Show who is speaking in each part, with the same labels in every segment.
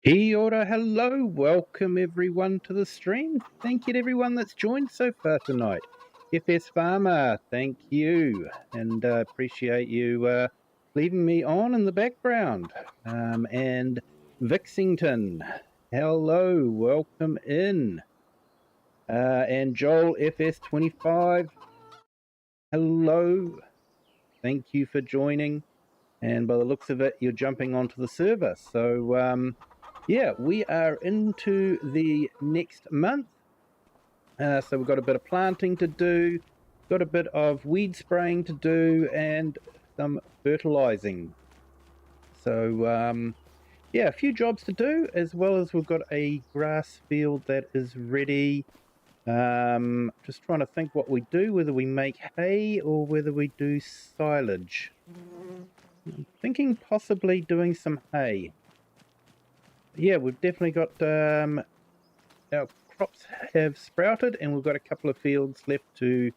Speaker 1: Kia ora, hello, welcome everyone to the stream. Thank you to everyone that's joined so far tonight. FS Farmer, thank you, and appreciate you leaving me on in the background. And Vixington, hello, welcome in. And Joel FS25, hello, thank you for joining. And by the looks of it, you're jumping onto the server. So, yeah, we are into the next month. So we've got a bit of planting to do, got a bit of weed spraying to do, and some fertilizing. So, yeah, a few jobs to do, as well as we've got a grass field that is ready. Just trying to think what we do, whether we make hay or whether we do silage. I'm thinking possibly doing some hay. Yeah, we've definitely got our crops have sprouted, and we've got a couple of fields left to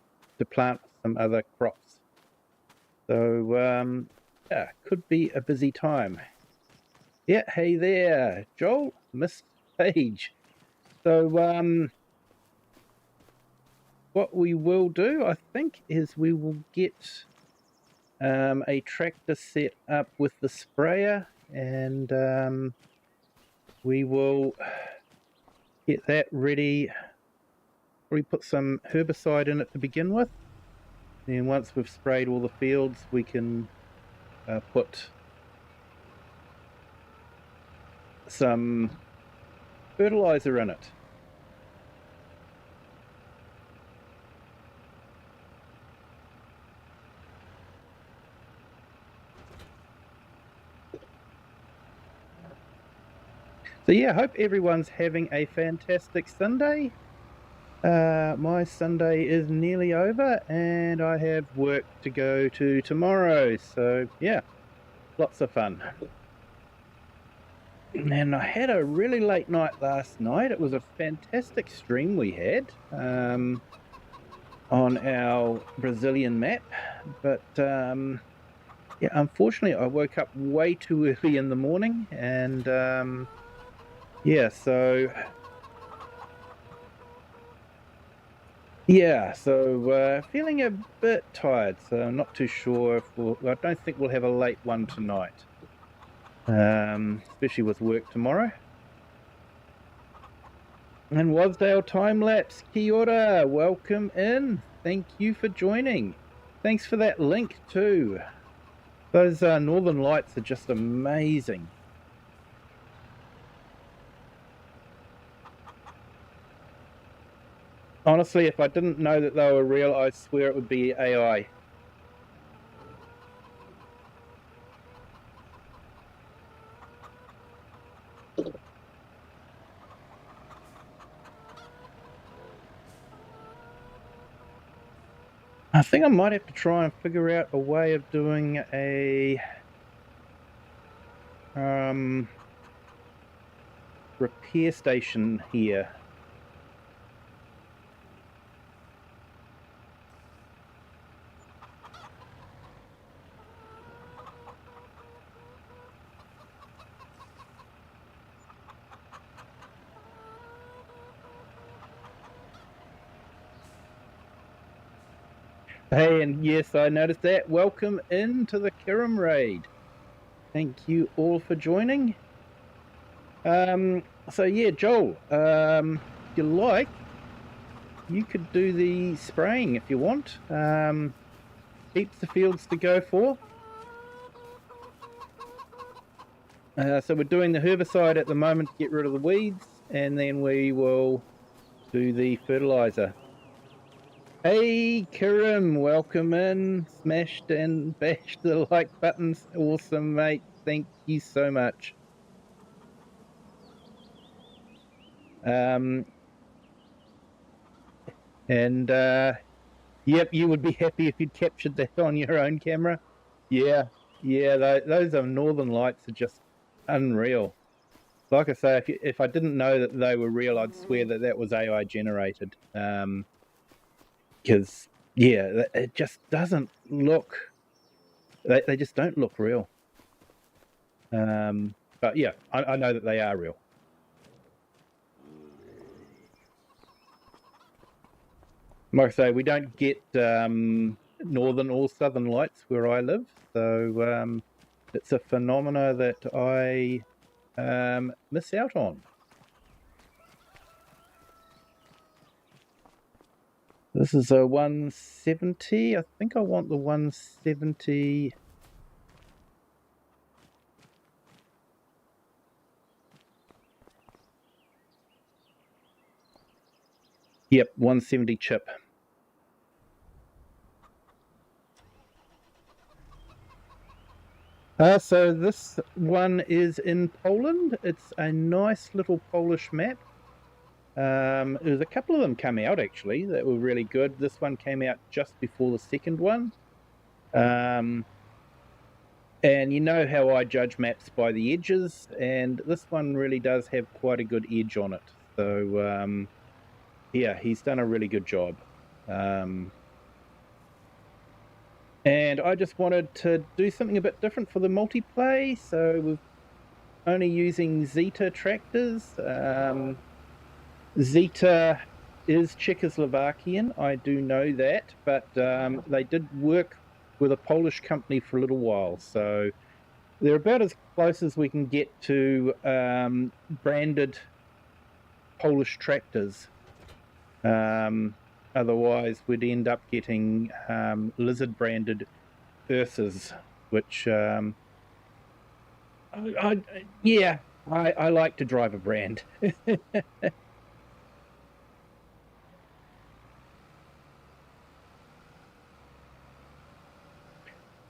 Speaker 1: plant some other crops. So yeah, could be a busy time. Yeah, hey there, Joel, missed page. So what we will do, I think, is we will get a tractor set up with the sprayer, and we will get that ready. We put some herbicide in it to begin with. Then once we've sprayed all the fields, we can put some fertilizer in it. So yeah, hope everyone's having a fantastic Sunday. My Sunday is nearly over, and I have work to go to tomorrow. So yeah, lots of fun. And I had a really late night last night. It was a fantastic stream we had on our Brazilian map, but yeah, unfortunately I woke up way too early in the morning, and yeah, so feeling a bit tired, so I'm not too sure if I don't think we'll have a late one tonight, especially with work tomorrow. And Wasdale Time Lapse, kia ora, welcome in. Thank you for joining. Thanks for that link too. Those northern lights are just amazing. Honestly, if I didn't know that they were real, I swear it would be AI. I think I might have to try and figure out a way of doing a repair station here. Hey, and yes, I noticed that. Welcome into the Kirim raid. Thank you all for joining. So yeah, Joel, if you like, you could do the spraying if you want. Heaps of fields to go for. So we're doing the herbicide at the moment to get rid of the weeds, and then we will do the fertilizer. Hey, Kirim, welcome in. Smashed and bashed the like buttons. Awesome, mate. Thank you so much. And yep, you would be happy if you'd captured that on your own camera. Yeah, yeah, those northern lights are just unreal. Like I say, if I didn't know that they were real, I'd swear that that was AI generated. Because yeah, it just doesn't look. They just don't look real. But yeah, I know that they are real. Like I say, we don't get northern or southern lights where I live, so it's a phenomena that I miss out on. This is a 170. I think I want the 170. Yep, 170 chip. So this one is in Poland. It's a nice little Polish map. There's a couple of them come out actually that were really good. This one came out just before the second one. And you know how I judge maps by the edges, and this one really does have quite a good edge on it. So yeah, he's done a really good job. And I just wanted to do something a bit different for the multiplay, so we're only using Zeta tractors. Zeta is Czechoslovakian, I do know that, but they did work with a Polish company for a little while, so they're about as close as we can get to branded Polish tractors. Otherwise, we'd end up getting lizard branded Ursas, which, yeah, I like to drive a brand.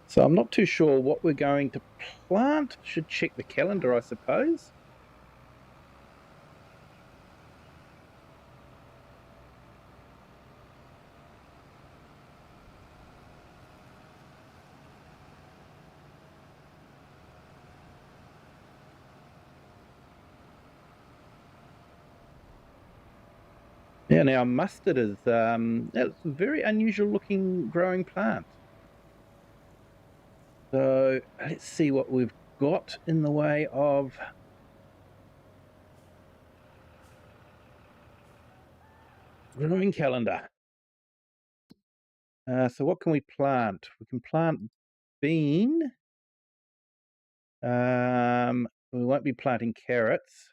Speaker 1: So I'm not too sure what we're going to plant. Should check the calendar, I suppose. Yeah, now mustard is it's a very unusual looking growing plant. So let's see what we've got in the way of growing calendar. So what can we plant? We can plant bean. We won't be planting carrots.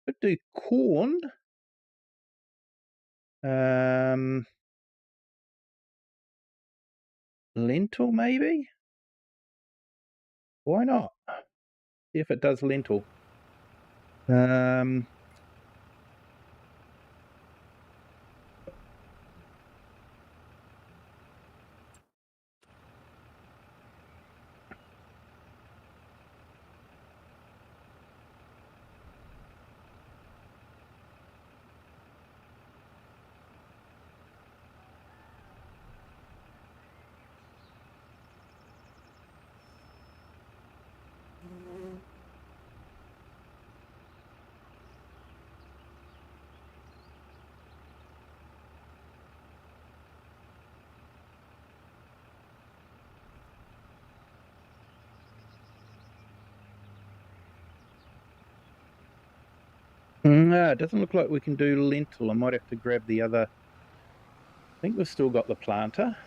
Speaker 1: Could do corn. Lentil maybe? Why not? See if it does lentil. No, it doesn't look like we can do lentil. I might have to grab the other. I think we've still got the planter.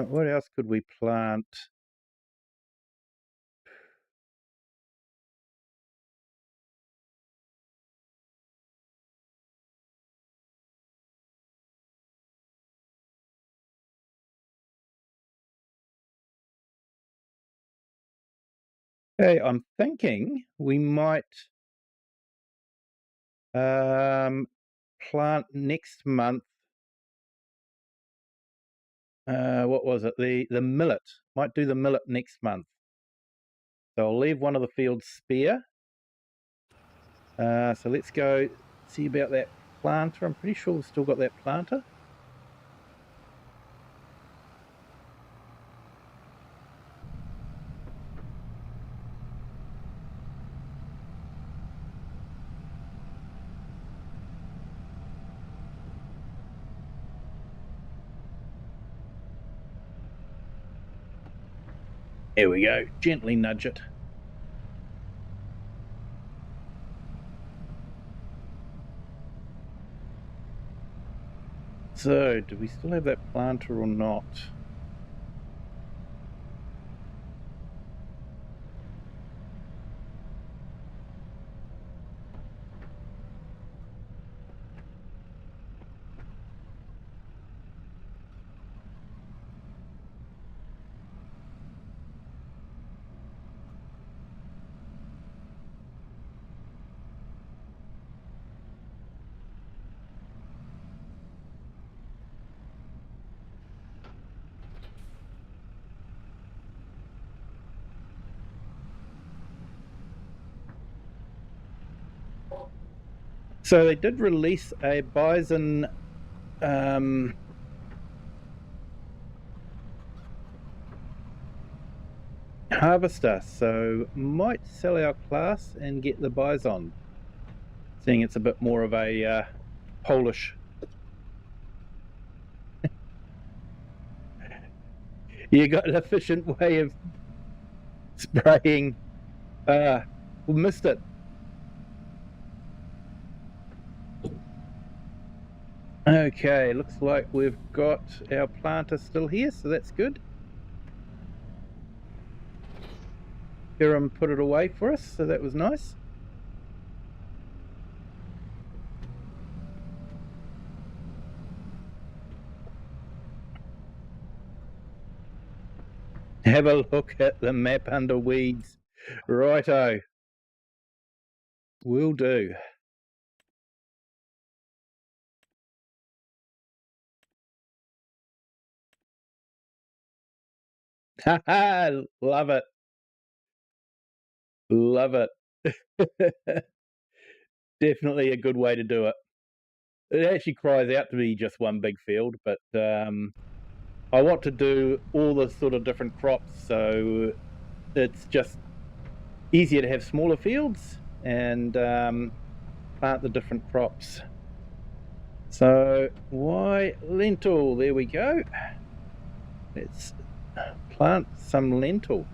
Speaker 1: What else could we plant? Okay, I'm thinking we might plant next month. What was it? The millet. Might do the millet next month. So I'll leave one of the fields spare. So let's go see about that planter. I'm pretty sure we've still got that planter. There we go. Gently nudge it. So, do we still have that planter or not? So they did release a bison harvester, so might sell our class and get the bison, seeing it's a bit more of a Polish. You got an efficient way of spraying. We missed it. Okay, looks like we've got our planter still here, so that's good. Hiram put it away for us, so that was nice. Have a look at the map under weeds. Righto. Will do. Haha, love it. Love it. Definitely a good way to do it. It actually cries out to be just one big field, but I want to do all the sort of different crops, so it's just easier to have smaller fields and plant the different crops. So why lentil? There we go. Let's plant some lentil.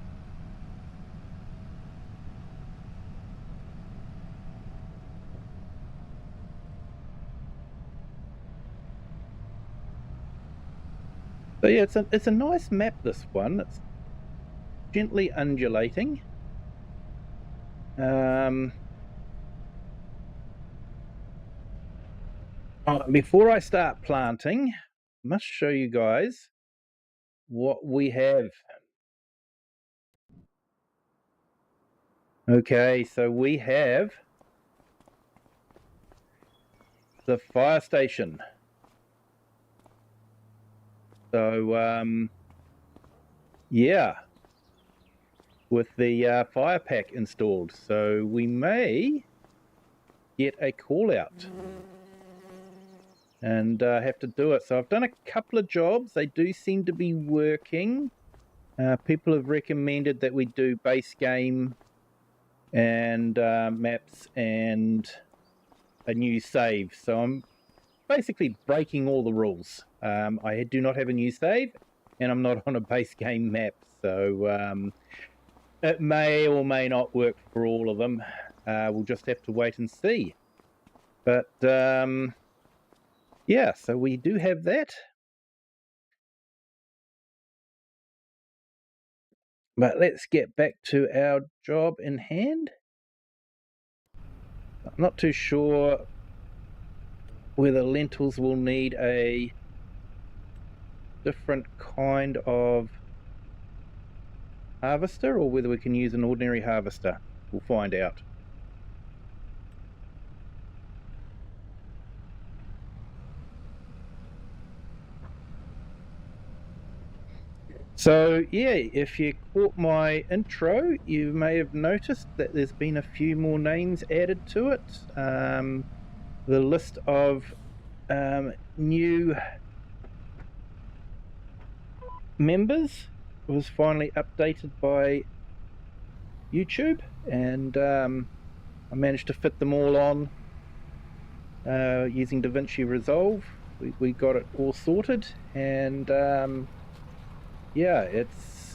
Speaker 1: So yeah, it's a nice map, this one. It's gently undulating. Before I start planting, I must show you guys what we have. Okay, so we have the fire station. So yeah, with the fire pack installed, so we may get a call out and have to do it. So I've done a couple of jobs. They do seem to be working. People have recommended that we do base game and maps and a new save. So I'm basically breaking all the rules. I do not have a new save, and I'm not on a base game map. So it may or may not work for all of them. We'll just have to wait and see. But yeah, so we do have that. But let's get back to our job in hand. I'm not too sure whether lentils will need a different kind of harvester or whether we can use an ordinary harvester. We'll find out. So yeah, if you caught my intro, you may have noticed that there's been a few more names added to it. The list of new members was finally updated by YouTube, and I managed to fit them all on using DaVinci Resolve. We got it all sorted, and yeah, it's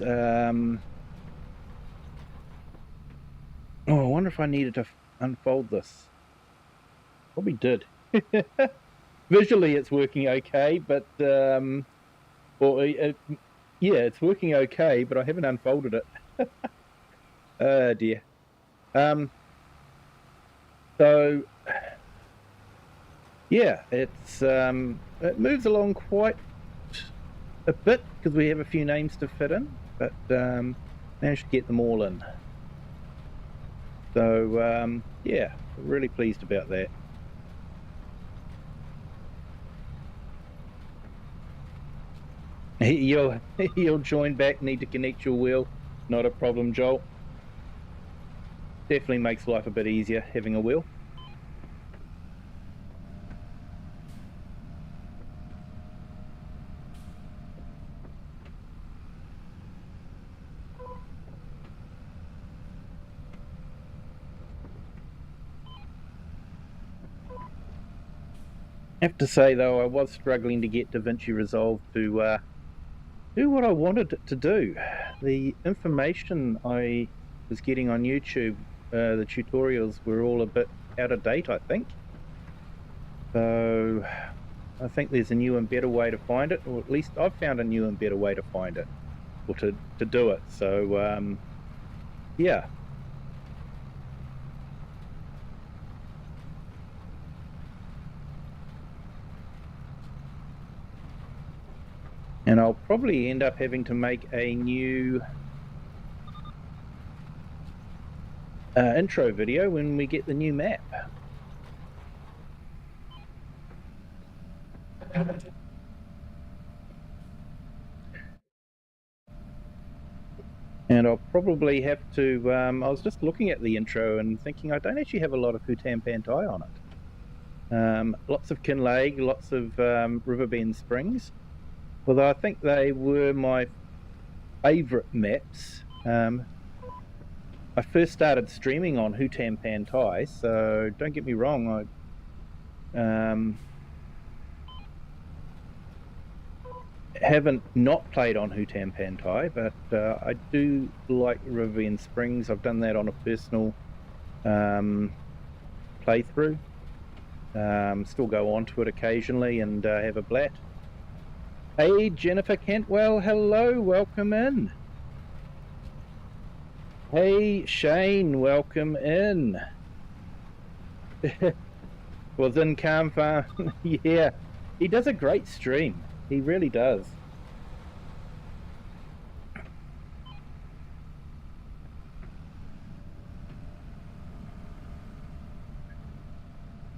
Speaker 1: Oh, I wonder if I needed to unfold this. Probably did. Visually, it's working okay, but yeah, it's working okay, but I haven't unfolded it. Oh dear. Um, so yeah, it moves along quite a bit because we have a few names to fit in, but managed to get them all in. So yeah, really pleased about that. You'll join back. Need to connect your wheel. Not a problem, Joel. Definitely makes life a bit easier having a wheel. I have to say though, I was struggling to get DaVinci Resolve to do what I wanted it to do. The information I was getting on YouTube, the tutorials were all a bit out of date, I think. So I think there's a new and better way to find it, or at least I've found a new and better way to find it, or to do it. So yeah. And I'll probably end up having to make a new intro video when we get the new map. And I'll probably have to, I was just looking at the intro and thinking I don't actually have a lot of Hutan Pantai on it. Lots of Kinlake, lots of Riverbend Springs, although I think they were my favourite maps. I first started streaming on Hutan Pantai, so don't get me wrong, I haven't not played on Hutan Pantai, but I do like Riverbend Springs. I've done that on a personal playthrough. Still go on to it occasionally and have a blat. Hey, Jennifer Cantwell, hello, welcome in. Hey, Shane, welcome in. Was in Calm Farm. Yeah, he does a great stream. He really does.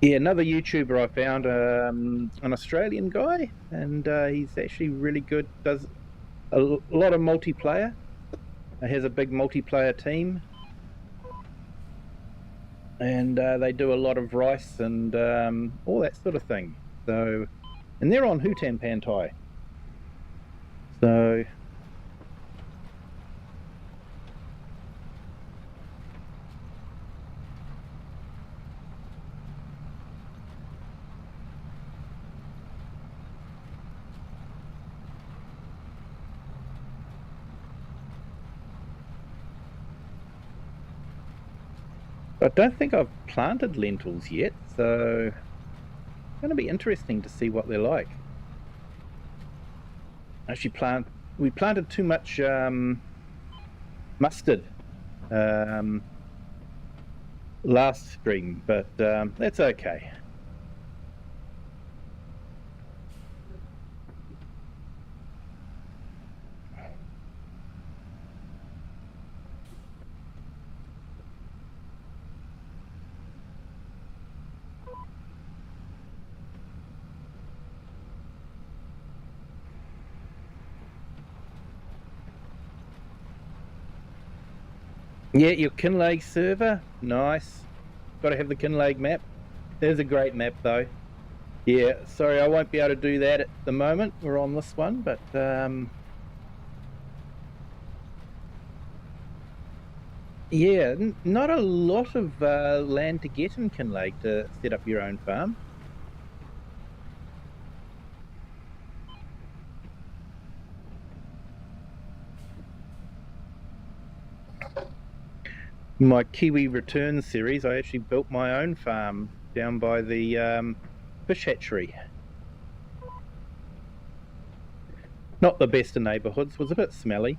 Speaker 1: Yeah, another YouTuber I found, an Australian guy, and he's actually really good. Does a lot of multiplayer. Has a big multiplayer team, and they do a lot of rice and all that sort of thing. So, and they're on Hutan Pantai. So, I don't think I've planted lentils yet, so it's going to be interesting to see what they're like. Actually, we planted too much mustard last spring, but that's okay. Yeah, your Kinlake server, nice. Got to have the Kinlake map. There's a great map though. Yeah, sorry, I won't be able to do that at the moment. We're on this one, but yeah, not a lot of land to get in Kinlake to set up your own farm. my Kiwi Return series, I actually built my own farm down by the fish hatchery. Not the best of neighbourhoods, was a bit smelly,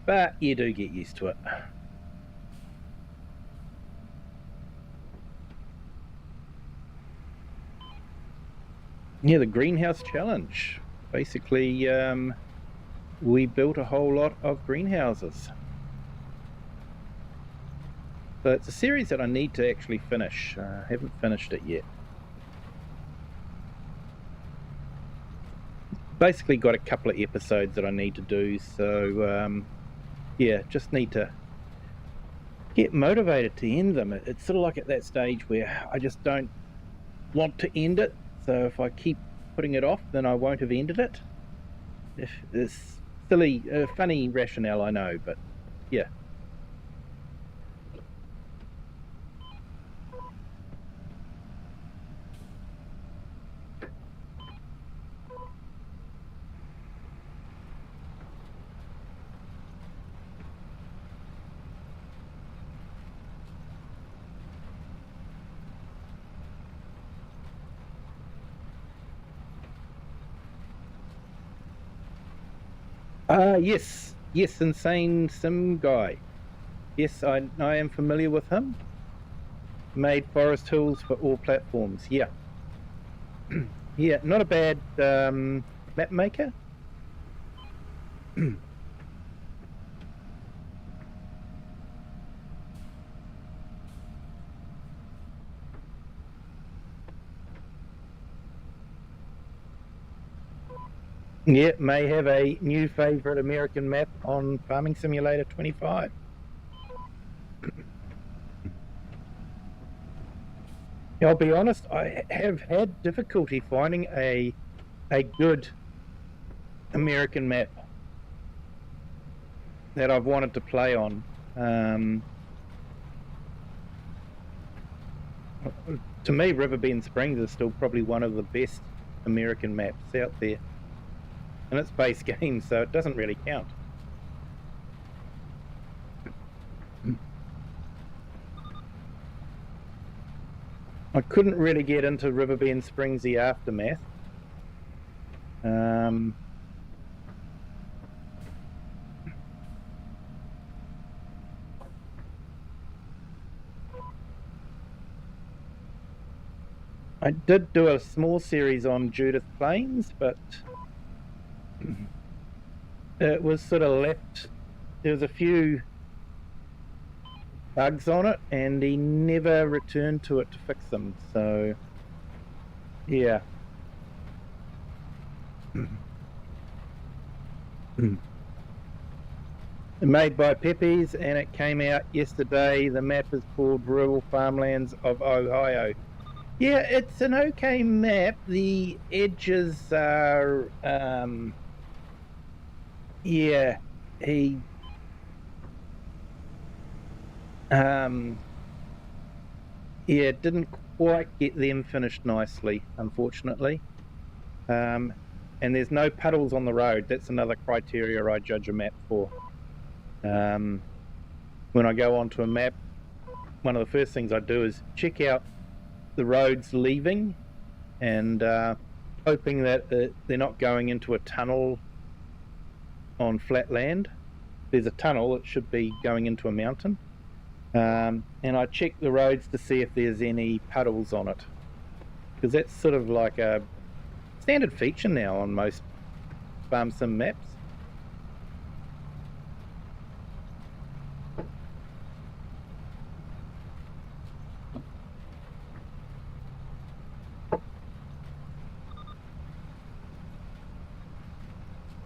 Speaker 1: but you do get used to it. Yeah, the greenhouse challenge. Basically, we built a whole lot of greenhouses. So it's a series that I need to actually finish. I haven't finished it yet. Basically got a couple of episodes that I need to do, so yeah, just need to get motivated to end them. It's sort of like at that stage where I just don't want to end it, so if I keep putting it off, then I won't have ended it. It's silly, funny rationale, I know, but yeah. Yes, Insane Sim Guy. Yes, I am familiar with him. Made forest tools for all platforms. Yeah. Yeah, not a bad map maker. Yeah, may have a new favorite American map on Farming Simulator 25. I'll be honest, I have had difficulty finding a good American map that I've wanted to play on. To me, Riverbend Springs is still probably one of the best American maps out there. And it's base game, so it doesn't really count. I couldn't really get into Riverbend Springs the aftermath. I did do a small series on Judith Plains, but it was sort of left. There was a few bugs on it, and he never returned to it to fix them. So, yeah. Made by Pepe's, and it came out yesterday. The map is called Rural Farmlands of Ohio. Yeah, it's an okay map. The edges are, yeah, he, yeah, didn't quite get them finished nicely, unfortunately. And there's no puddles on the road. That's another criteria I judge a map for. When I go onto a map, one of the first things I do is check out the roads leaving, and hoping that they're not going into a tunnel on flat land. There's a tunnel, it should be going into a mountain. And I check the roads to see if there's any puddles on it, because that's sort of like a standard feature now on most farm sim maps.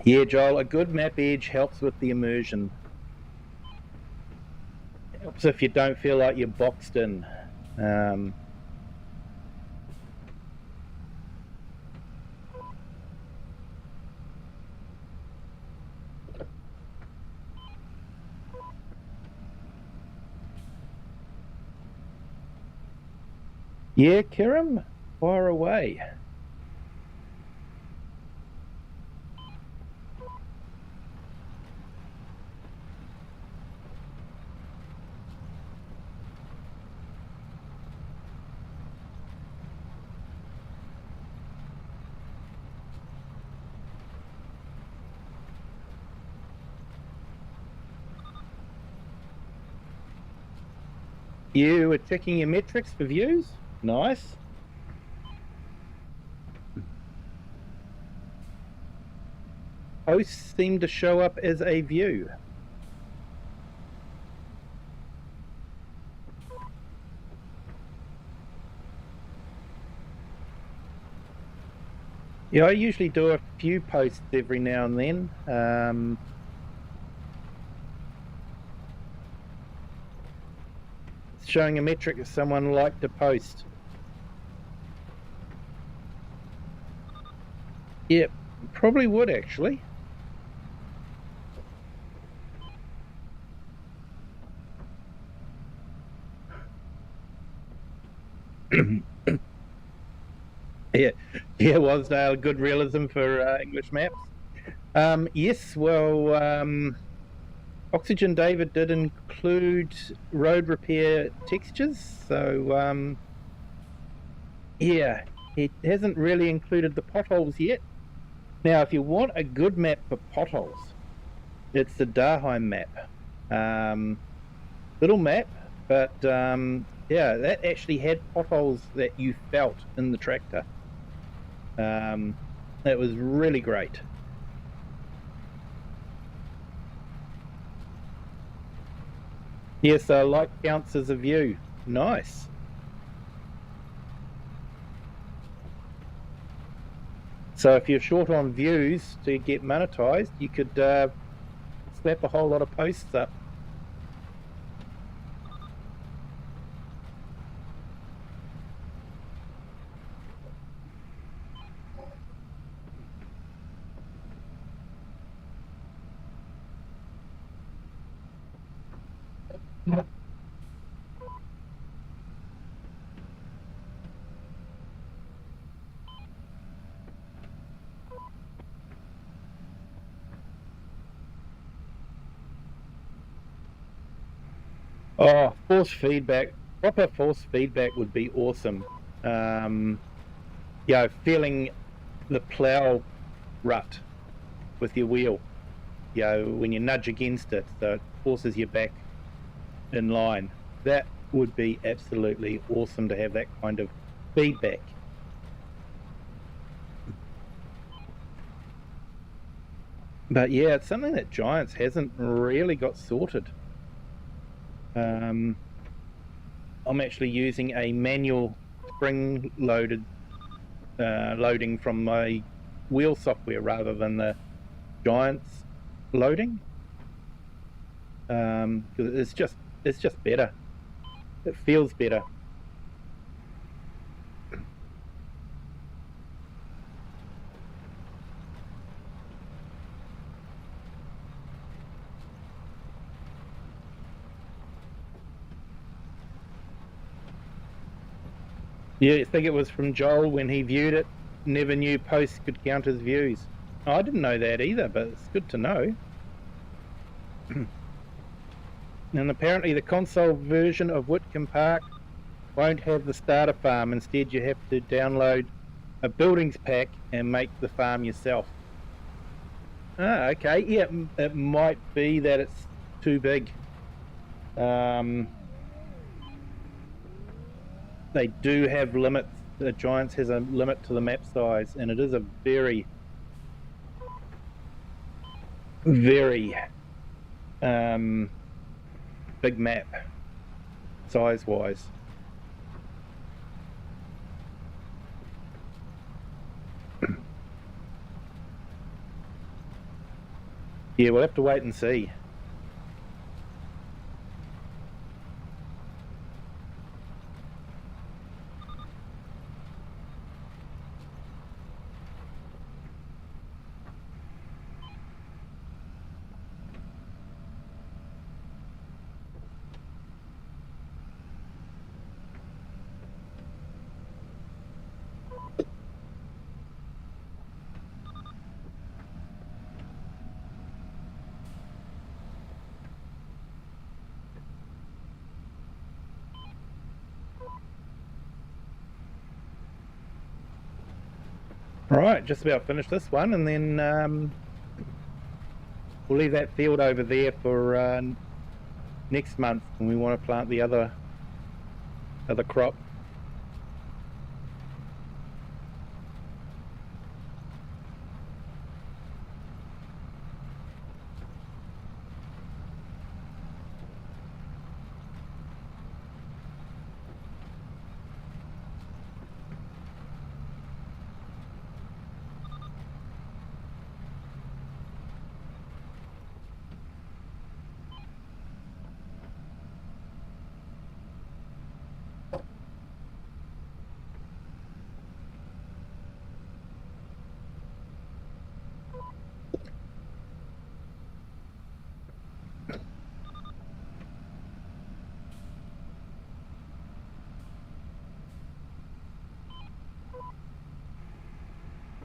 Speaker 1: Yeah, Joel, a good map edge helps with the immersion. It helps if you don't feel like you're boxed in. Yeah, Kiram, fire away. You were checking your metrics for views? Nice. Posts seem to show up as a view. Yeah, I usually do a few posts every now and then. It's showing a metric if someone liked a post. Yep, probably would actually. Yeah, was good realism for English maps. Yes, well, Oxygen David did include road repair textures, so yeah, it hasn't really included the potholes yet. Now, if you want a good map for potholes, it's the Daheim map. Little map, but yeah, that actually had potholes that you felt in the tractor. That was really great. Yes, light counts as a view. Nice. So if you're short on views to get monetized, you could slap a whole lot of posts up. Oh, force feedback. Proper force feedback would be awesome. Feeling the plow rut with your wheel. When you nudge against it, so it forces you back in line. That would be absolutely awesome to have that kind of feedback. But yeah, it's something that Giants hasn't really got sorted. I'm actually using a manual spring-loaded loading from my wheel software rather than the Giants loading, because it's just better. It feels better. Yeah, I think it was from Joel when he viewed it. Never knew posts could count as views. Oh, I didn't know that either, but it's good to know. And apparently the console version of Whitcomb Park won't have the starter farm. Instead, you have to download a buildings pack and make the farm yourself. Ah, okay. Yeah, it might be that it's too big. They do have limits. The Giants has a limit to the map size, and it is a very, very big map, size-wise. Yeah, we'll have to wait and see. Right, just about finished this one, and then we'll leave that field over there for next month when we want to plant the other of the crop.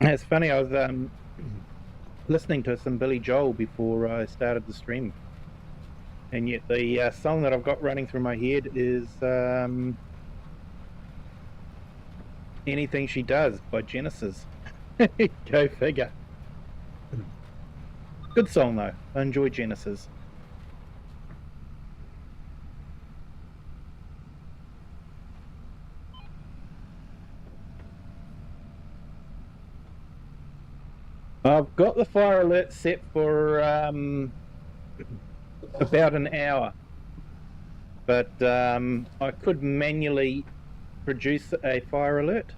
Speaker 1: It's funny, I was listening to some Billy Joel before I started the stream, and yet the song that I've got running through my head is Anything She Does by Genesis. Go figure. Good song though, I enjoy Genesis. I've got the fire alert set for about an hour, but I could manually produce a fire alert.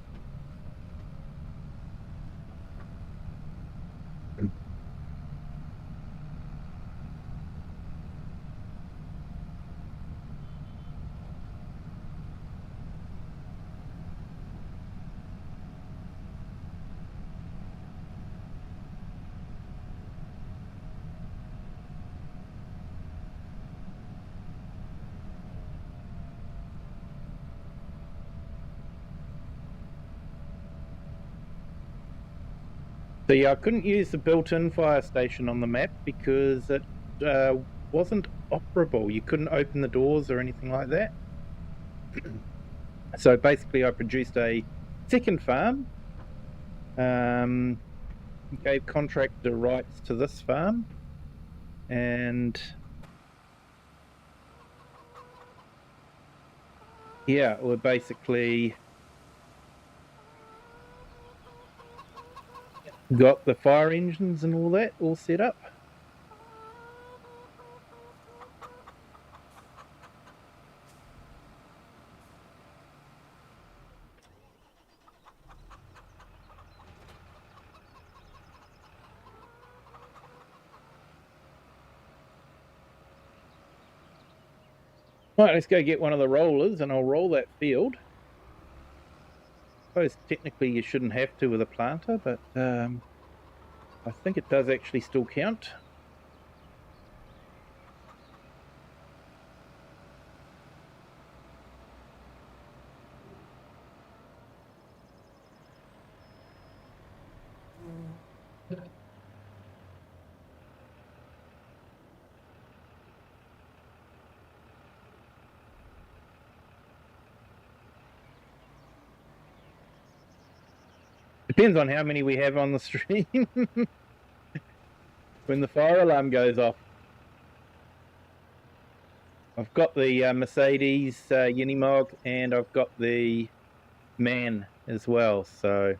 Speaker 1: So yeah, I couldn't use the built-in fire station on the map because it wasn't operable. You couldn't open the doors or anything like that. So basically I produced a second farm, gave contractor rights to this farm, and yeah, we're basically got the fire engines and all that all set up. Right, let's go get one of the rollers and I'll roll that field. I suppose technically you shouldn't have to with a planter, but I think it does actually still count. Depends on how many we have on the stream when the fire alarm goes off. I've got the Mercedes Unimog and I've got the Man as well, so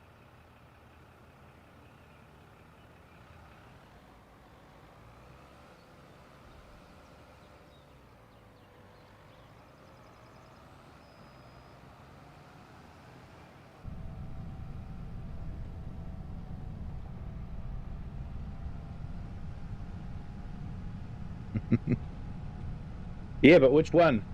Speaker 1: yeah, but which one?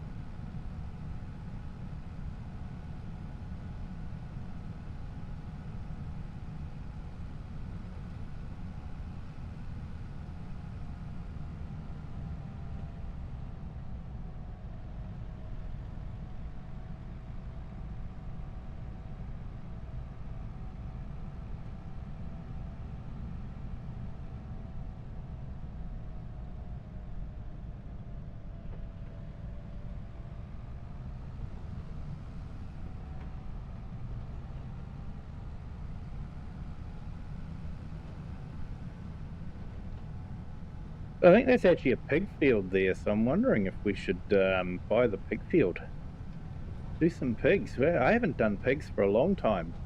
Speaker 1: I think that's actually a pig field there, so I'm wondering if we should buy the pig field. Do some pigs. Well, I haven't done pigs for a long time.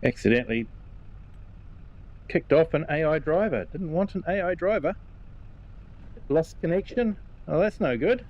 Speaker 1: Accidentally kicked off an AI driver. Didn't want an AI driver. Lost connection. Oh, that's no good.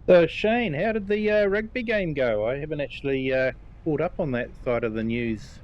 Speaker 1: So, Shane, how did the rugby game go? I haven't actually caught up on that side of the news.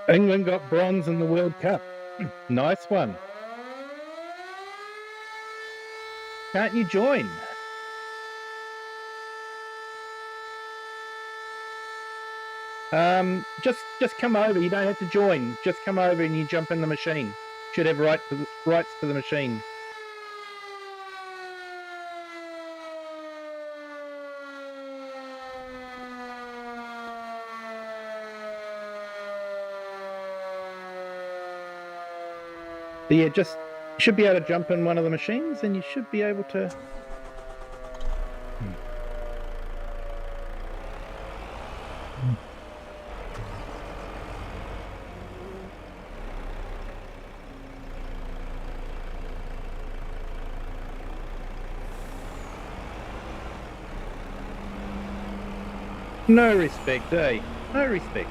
Speaker 1: England got bronze in the World Cup. Nice one. Can't you join? Just come over. You don't have to join. Just come over and you jump in the machine. Should have rights to the machine. So yeah, just you should be able to jump in one of the machines, and you should be able to. No respect, eh? No respect.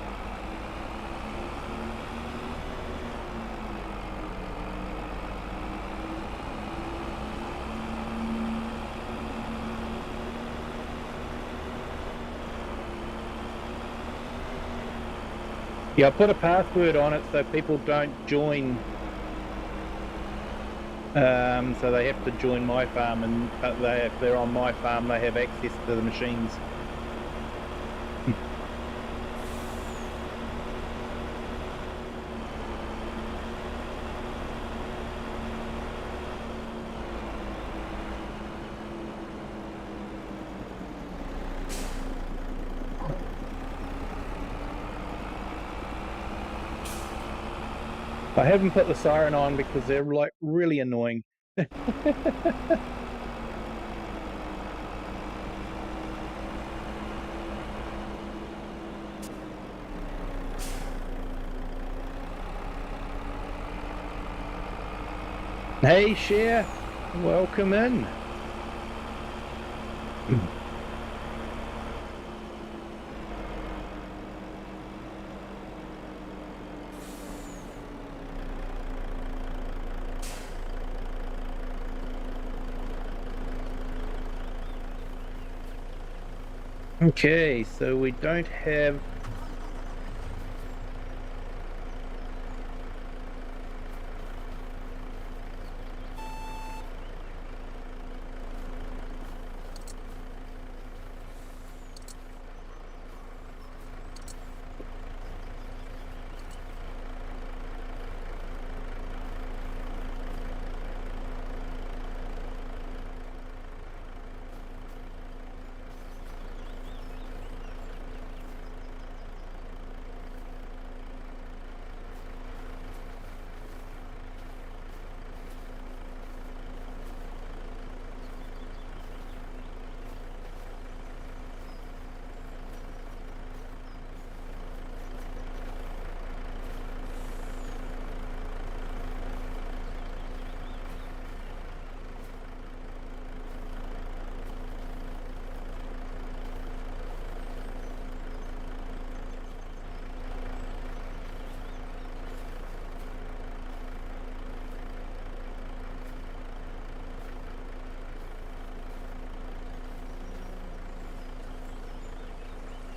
Speaker 1: Yeah, I put a password on it so people don't join. So they have to join my farm, and if they're on my farm, they have access to the machines. I haven't put the siren on because they're like really annoying. Hey, Cher, welcome in. Okay, so we don't have.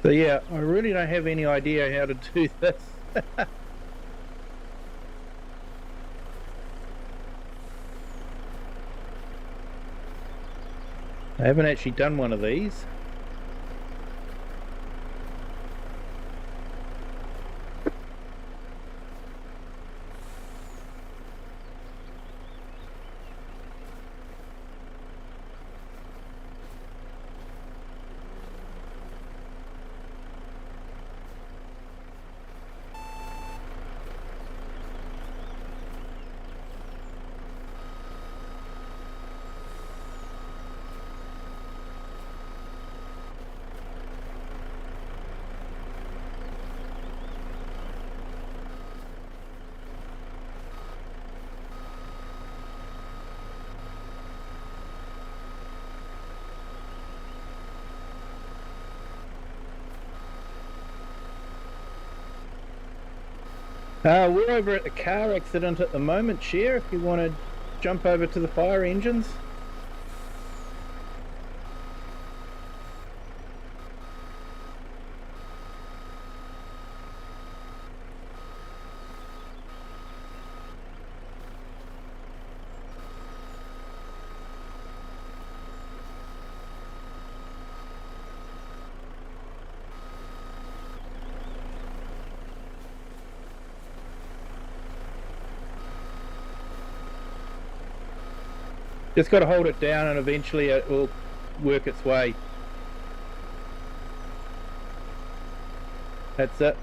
Speaker 1: So yeah, I really don't have any idea how to do this. I haven't actually done one of these. We're over at the car accident at the moment, Cher, if you want to jump over to the fire engines. Just got to hold it down and eventually it will work its way. That's it.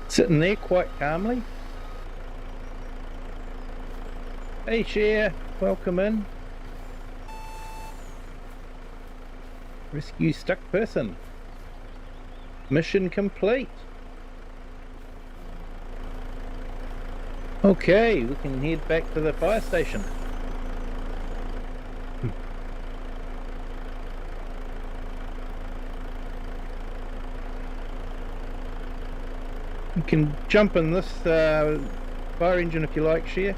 Speaker 1: Sitting there quite calmly. Hey Cher, welcome in. Rescue stuck person. Mission complete. Okay, we can head back to the fire station. You can jump in this fire engine if you like, Cher.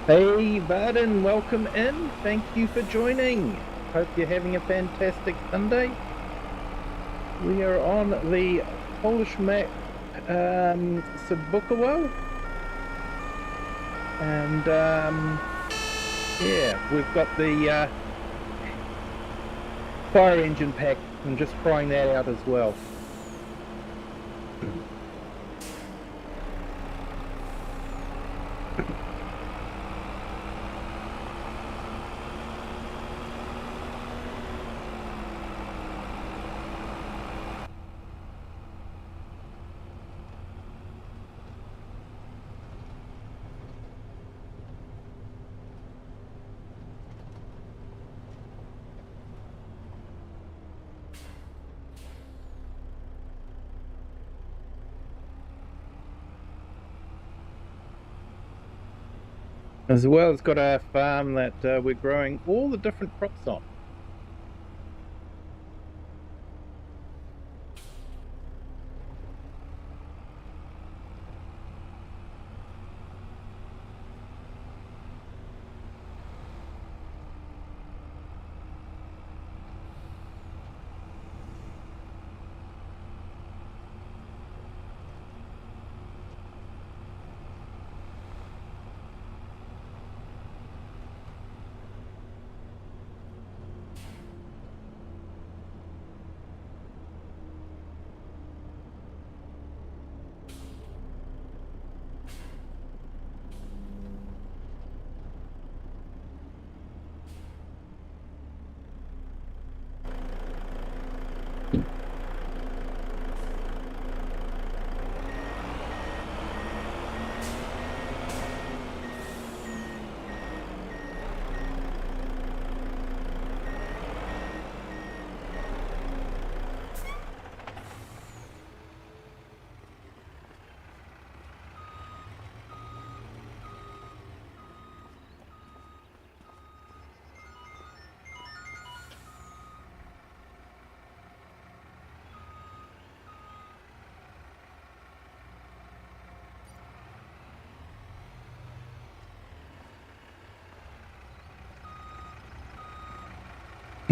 Speaker 1: Hey Varden, welcome in. Thank you for joining. Hope you're having a fantastic Sunday. We are on the Polish map Cybuchowo. And yeah, we've got the fire engine pack. I'm just trying that out as well. As well, it's got a farm that we're growing all the different crops on.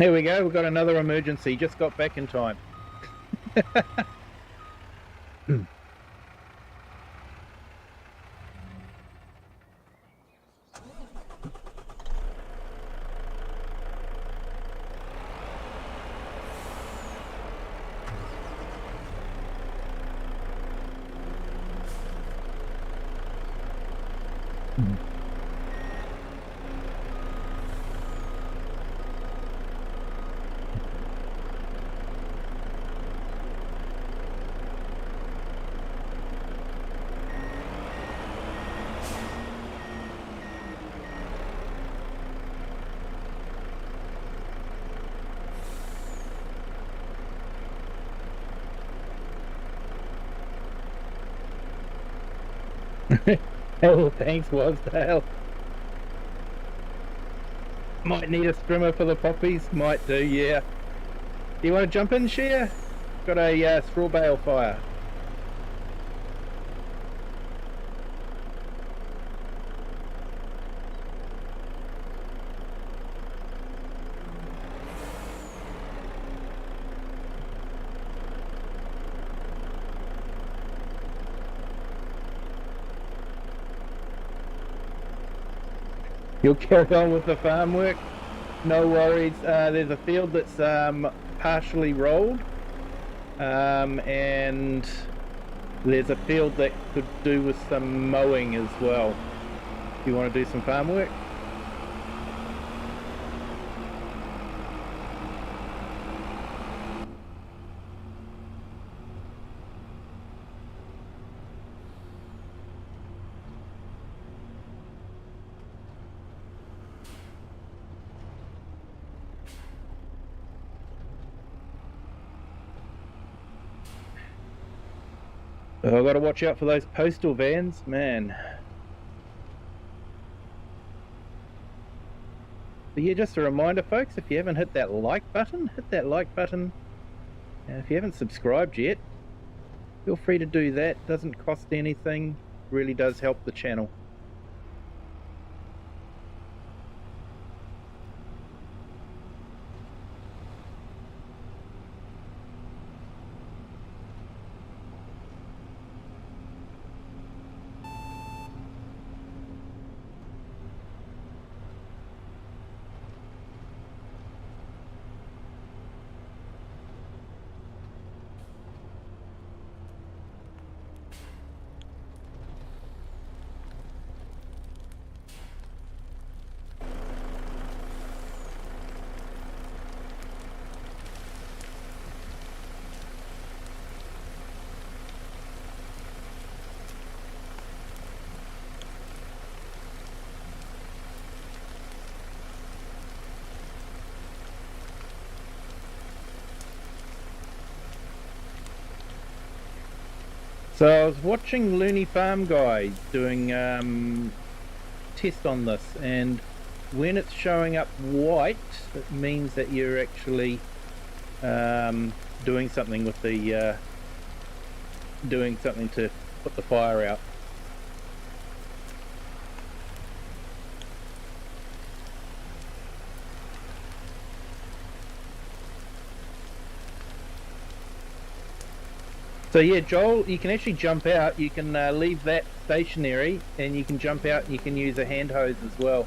Speaker 1: There we go, we've got another emergency, just got back in time. Oh, thanks, Wasdale. Might need a strimmer for the poppies. Might do, yeah. Do you want to jump in, Share? Got a straw bale fire. You'll carry on with the farm work? No worries. There's a field that's partially rolled, and there's a field that could do with some mowing as well. Do you want to do some farm work? I've got to watch out for those postal vans, man. But yeah, just a reminder, folks, if you haven't hit that like button, hit that like button. And if you haven't subscribed yet, feel free to do that. Doesn't cost anything, really does help the channel. So I was watching Looney Farm Guy doing test on this, and when it's showing up white, it means that you're actually doing something with the doing something to put the fire out. So yeah, Joel, you can actually jump out. You can leave that stationary, and you can jump out, and you can use a hand hose as well.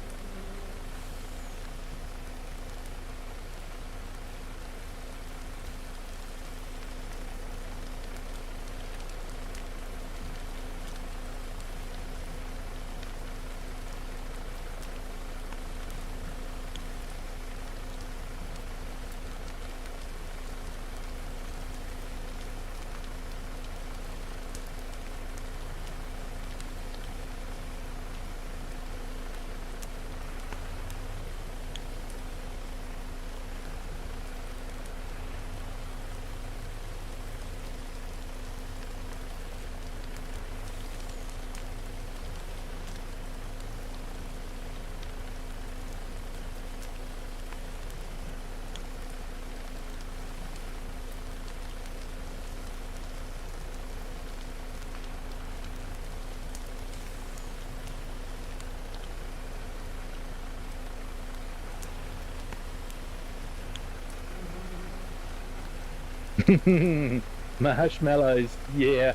Speaker 1: Marshmallows, yeah.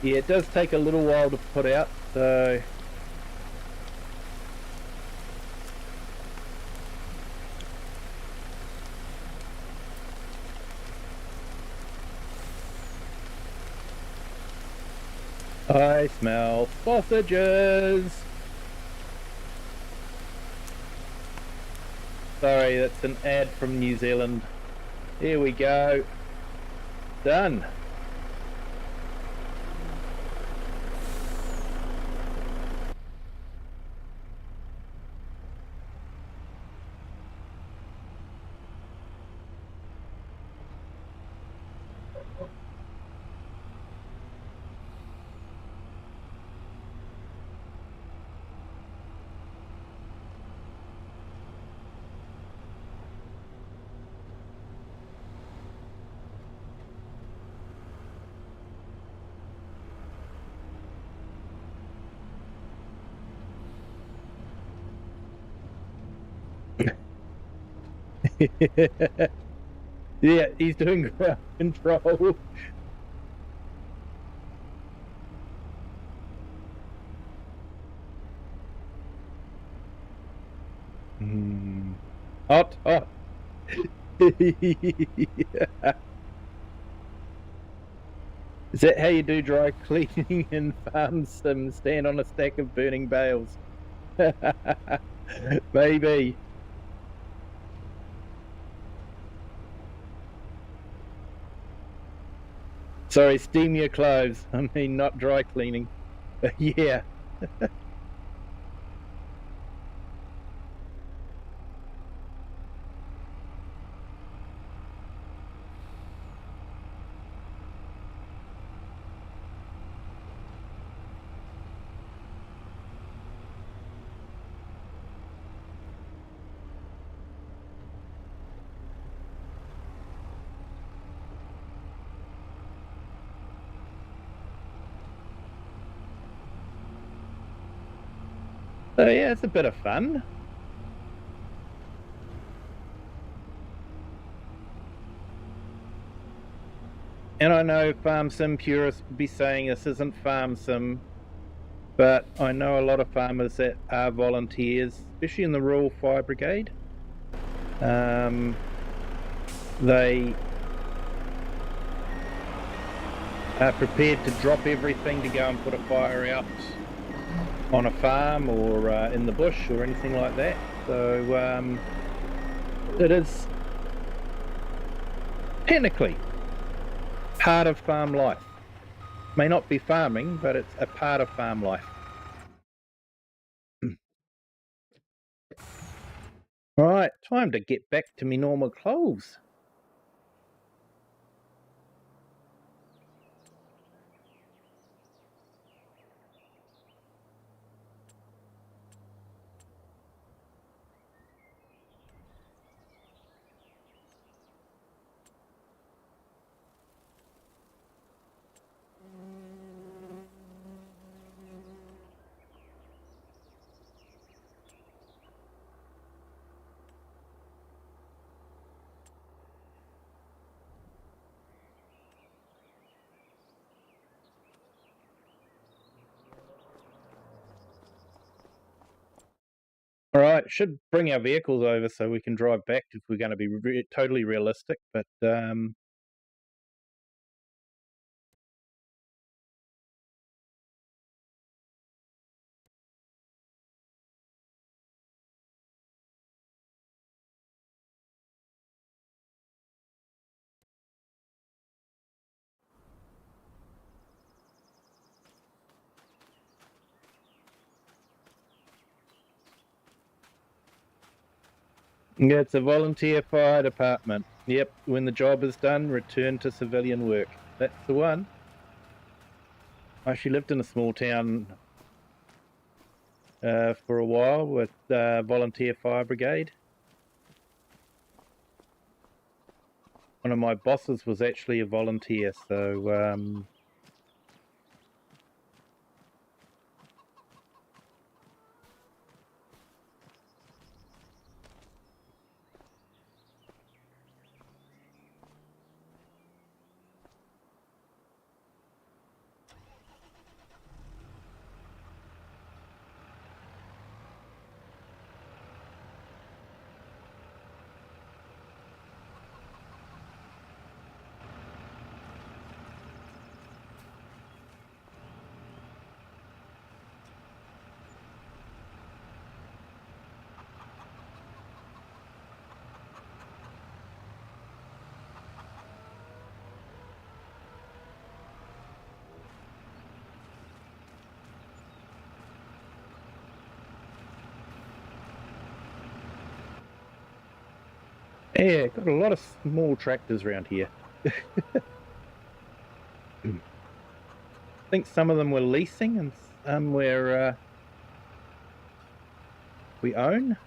Speaker 1: Yeah, it does take a little while to put out, so... I smell sausages! Sorry, that's an ad from New Zealand. Here we go. Done. Yeah, he's doing ground control. Hot, hot. Is that how you do dry cleaning in Farm Sim? Stand on a stack of burning bales? Maybe. Sorry, steam your clothes. I mean, not dry cleaning. Yeah. So yeah, it's a bit of fun. And I know Farm Sim purists would be saying this isn't Farm Sim, but I know a lot of farmers that are volunteers, especially in the Rural Fire Brigade. They are prepared to drop everything to go and put a fire out on a farm or in the bush or anything like that. So it is technically part of farm life. May not be farming, but it's a part of farm life. Right, time to get back to me normal clothes. All right, should bring our vehicles over so we can drive back if we're going to be totally realistic. But yeah, it's a volunteer fire department. Yep, when the job is done, return to civilian work. That's the one. I actually lived in a small town for a while with volunteer fire brigade. One of my bosses was actually a volunteer, so Yeah, got a lot of small tractors around here. I think some of them were leasing and some we own.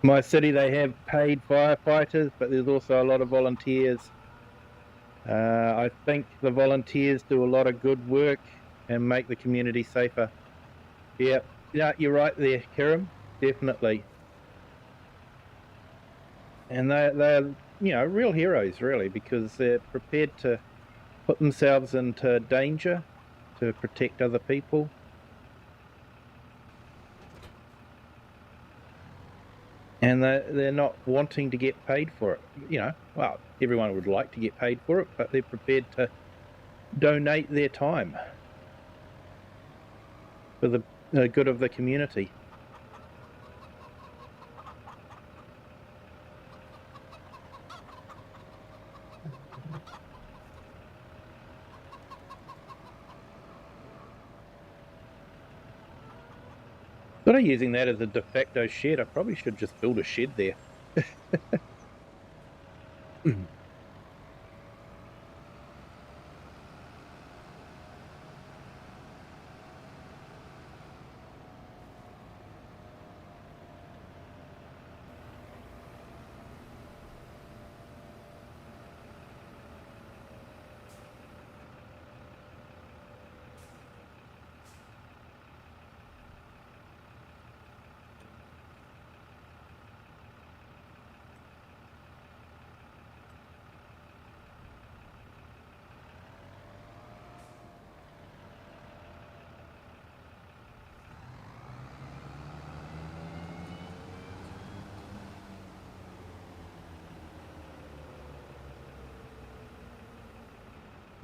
Speaker 1: My city, they have paid firefighters, but there's also a lot of volunteers. I think the volunteers do a lot of good work and make the community safer. Yeah, yeah, you're right there, Kiram. Definitely. And they're real heroes, really, because they're prepared to put themselves into danger to protect other people. And they're not wanting to get paid for it. Well, everyone would like to get paid for it, but they're prepared to donate their time for the good of the community. Sort of using that as a de facto shed. I probably should just build a shed there.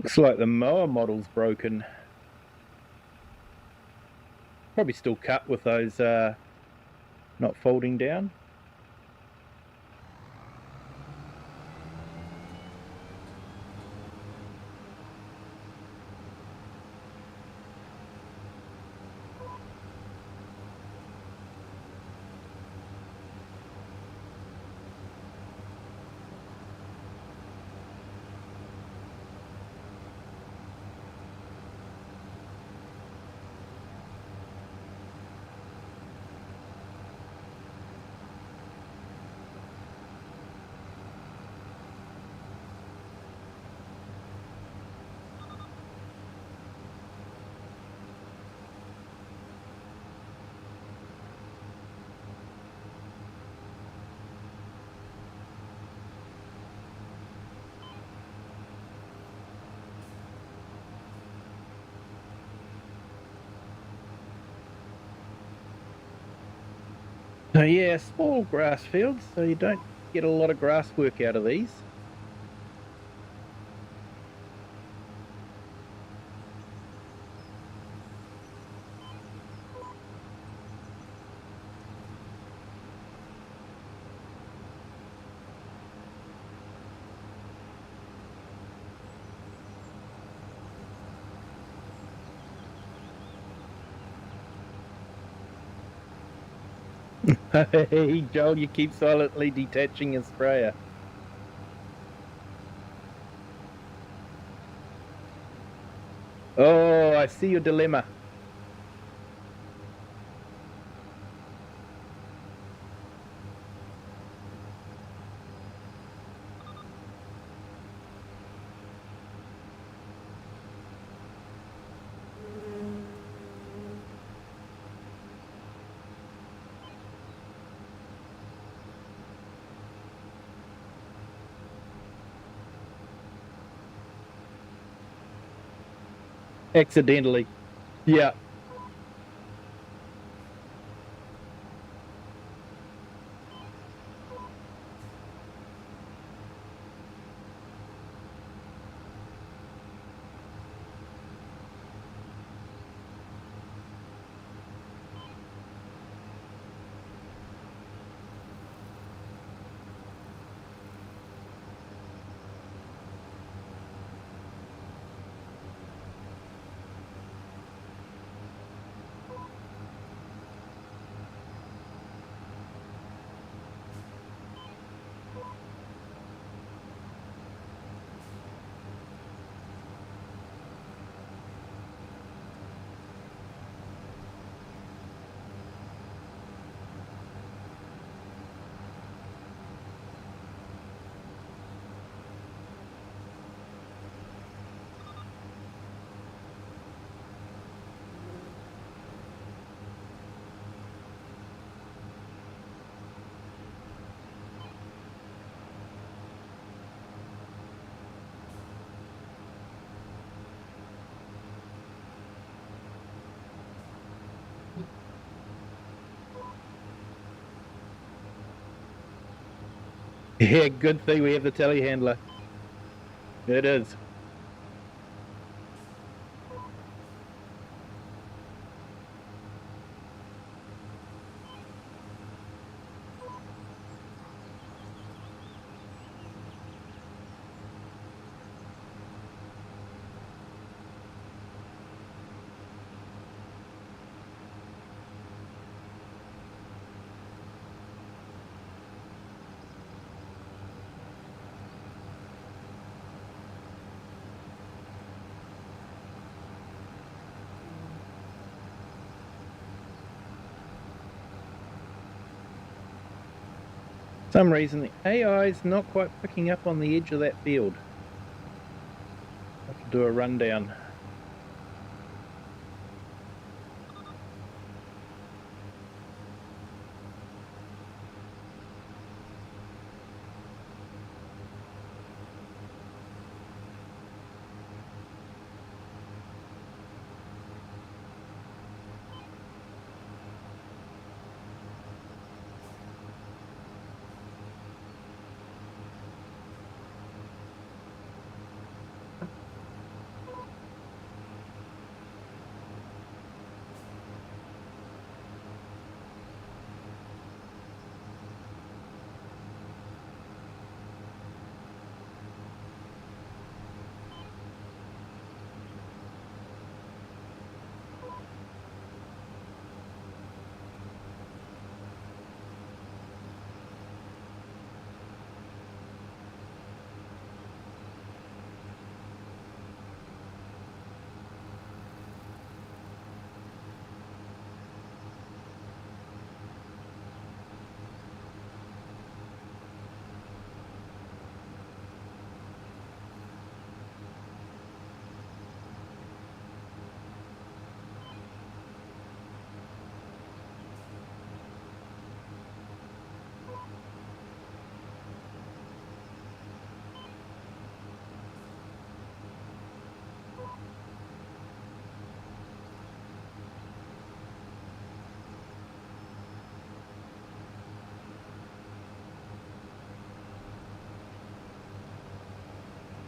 Speaker 1: Looks like the mower model's broken. Probably still cut with those not folding down. So yeah, small grass fields, so you don't get a lot of grass work out of these. Hey, Joel, you keep silently detaching your sprayer. Oh, I see your dilemma. accidentally. Yeah. Yeah, good thing we have the telehandler. It is. Some reason the AI is not quite picking up on the edge of that field. I have to do a rundown.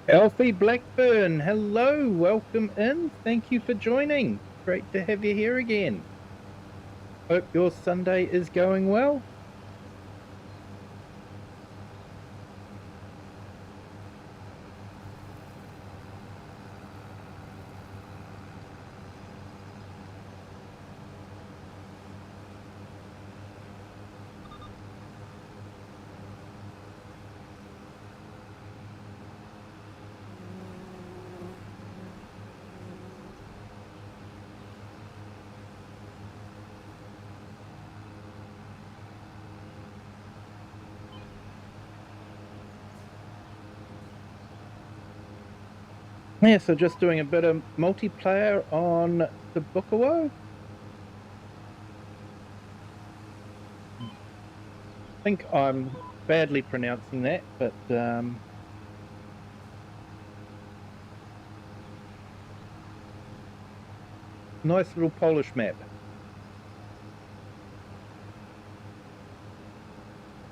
Speaker 1: Alfie Blackburn, hello, welcome in. Thank you for joining. Great to have you here again. Hope your Sunday is going well. Yeah, so just doing a bit of multiplayer on Cybuchowo. I think I'm badly pronouncing that, but Nice little Polish map.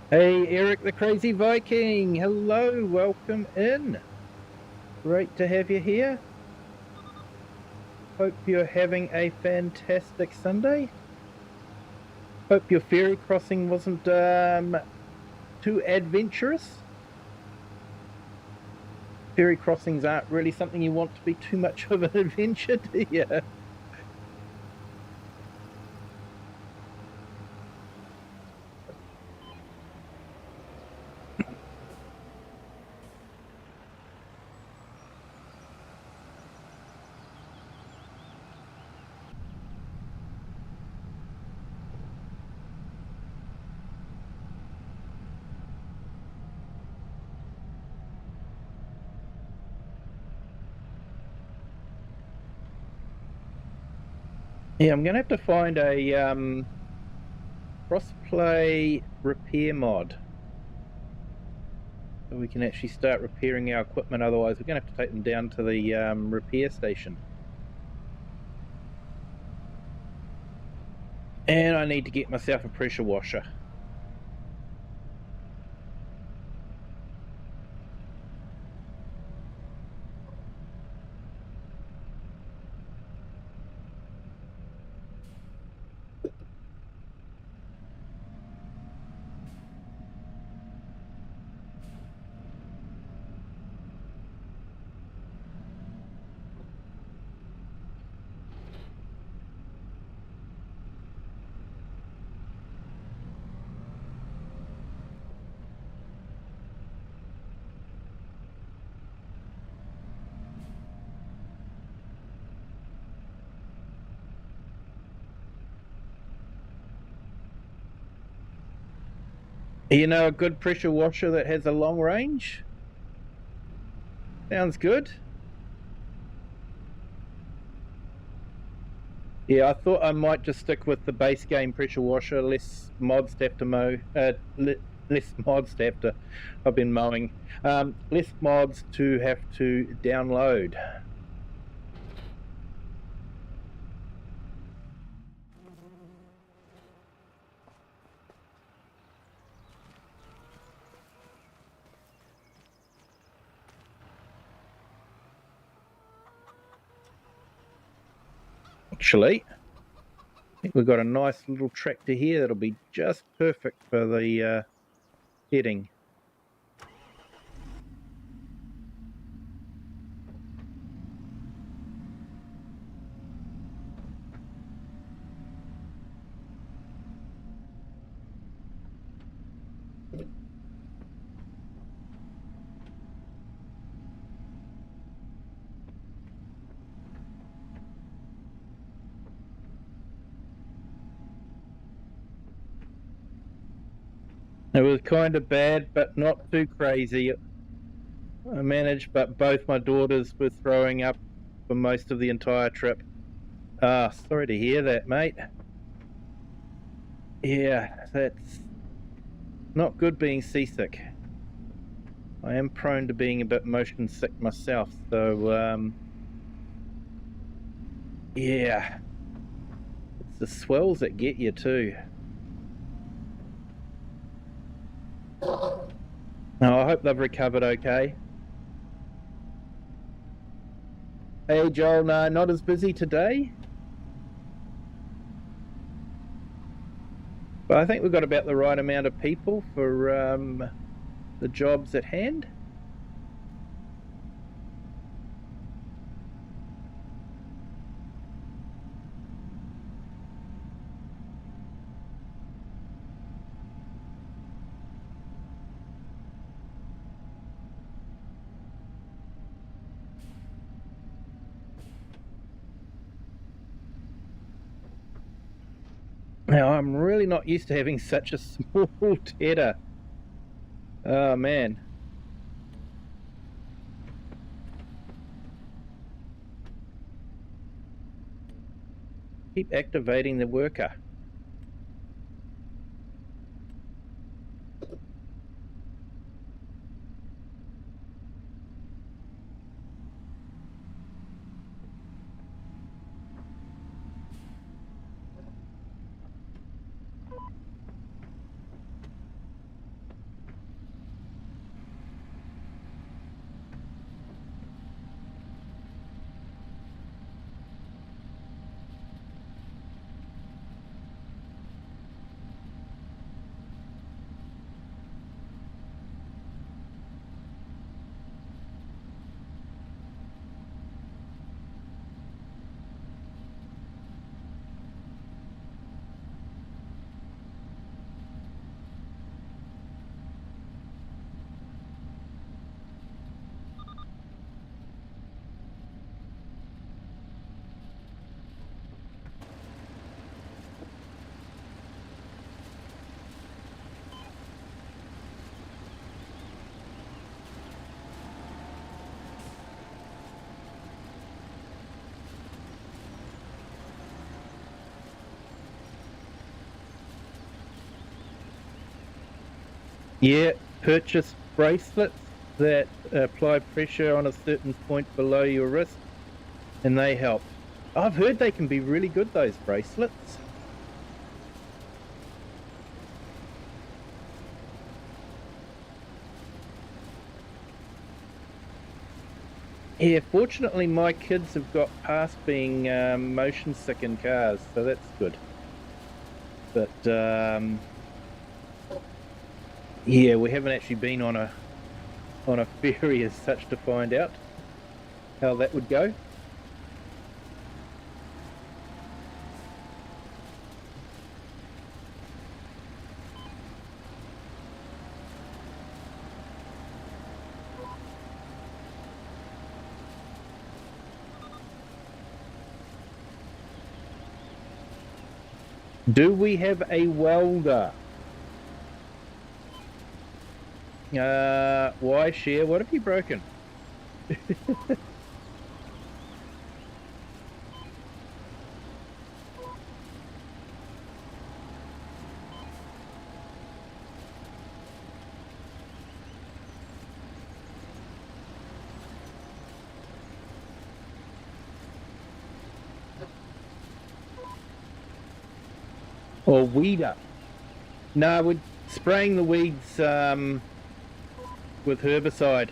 Speaker 1: Hey, Eric the Crazy Viking. Hello, welcome in. Great to have you here. Hope you're having a fantastic Sunday. Hope your ferry crossing wasn't too adventurous. Ferry crossings aren't really something you want to be too much of an adventure, do you? Yeah, I'm going to have to find a crossplay repair mod so we can actually start repairing our equipment. Otherwise, we're going to have to take them down to the repair station. And I need to get myself a pressure washer. You know, a good pressure washer that has a long range? Sounds good. Yeah, I thought I might just stick with the base game pressure washer, less mods to have to mow, less mods to have to, I've been mowing, less mods to have to download. Actually, I think we've got a nice little tractor here that'll be just perfect for the heading. It was kind of bad, but not too crazy. I managed, but both my daughters were throwing up for most of the entire trip. Ah, sorry to hear that, mate. Yeah, that's not good being seasick. I am prone to being a bit motion sick myself, so yeah, it's the swells that get you too. No, I hope they've recovered okay. Hey Joel, no, not as busy today. But I think we've got about the right amount of people for the jobs at hand. Now, I'm really not used to having such a small tedder. Oh, man. Keep activating the worker. Yeah, purchase bracelets that apply pressure on a certain point below your wrist, and they help. I've heard they can be really good, those bracelets. Yeah, fortunately my kids have got past being motion sick in cars, so that's good. But yeah, we haven't actually been on a ferry as such to find out how that would go. Do we have a welder? Why share? What have you broken? Or weeder? No, we're spraying the weeds with herbicide.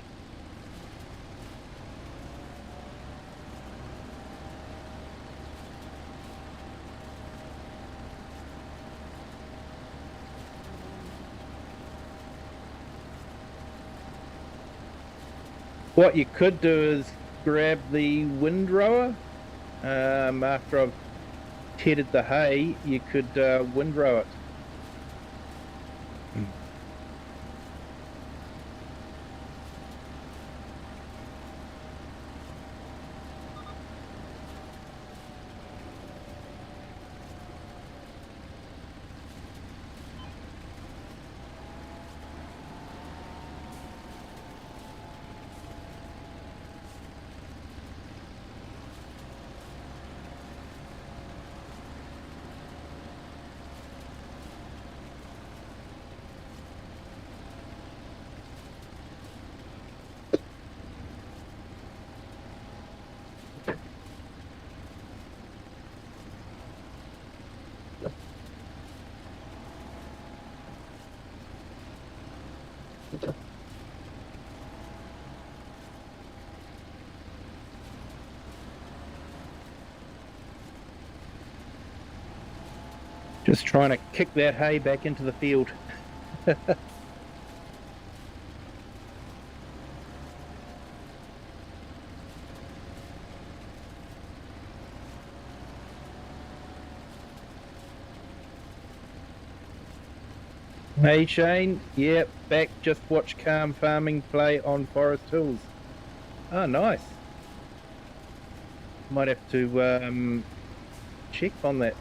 Speaker 1: What you could do is grab the windrower. After I've tedded the hay, you could windrow it. Just trying to kick that hay back into the field. Hey Shane, yep, back. Just watch Calm Farming play on Forest Hills. Oh, nice. Might have to check on that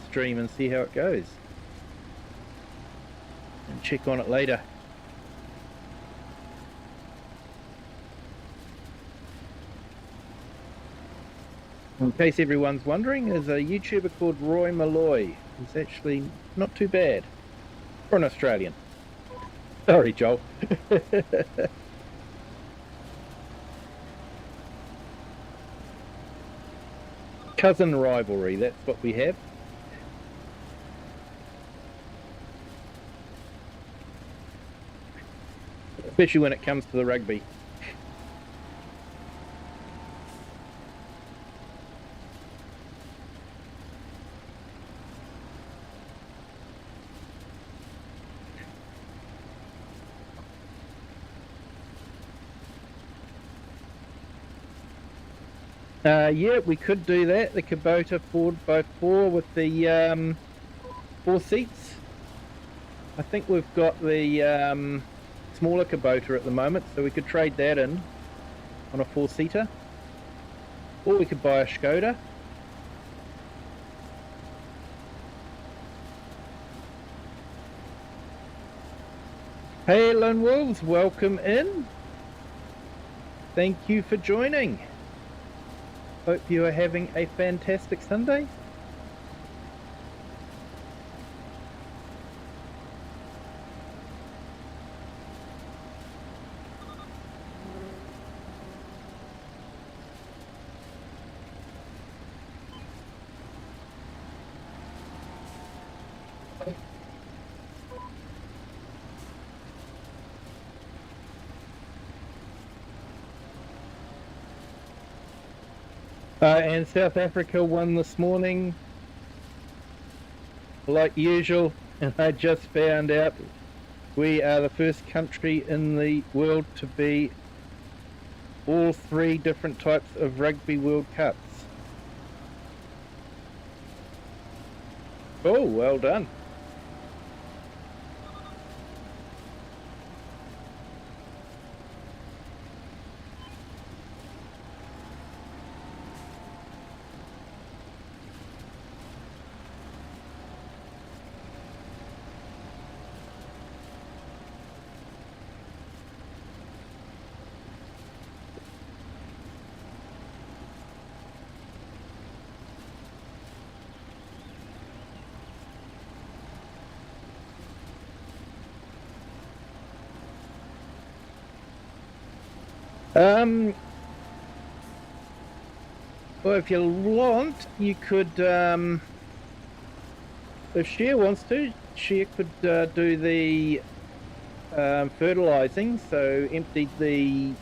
Speaker 1: stream and see how it goes, and check on it later. In case everyone's wondering, there's a YouTuber called Roy Malloy. He's actually not too bad for an Australian. Sorry, Joel. Cousin rivalry, that's what we have. Especially when it comes to the rugby. Yeah, we could do that. The Kubota Ford both 4 with the 4 seats. I think we've got the smaller Kubota at the moment, so we could trade that in on a 4-seater. Or we could buy a Skoda. Hey Lone Wolves, welcome in. Thank you for joining. Hope you are having a fantastic Sunday. And South Africa won this morning, like usual, and I just found out we are the first country in the world to be all 3 different types of Rugby World Cups. Oh, well done. Well, if you want, you could, if Sheer wants to, Sheer could do the fertilising, so empty the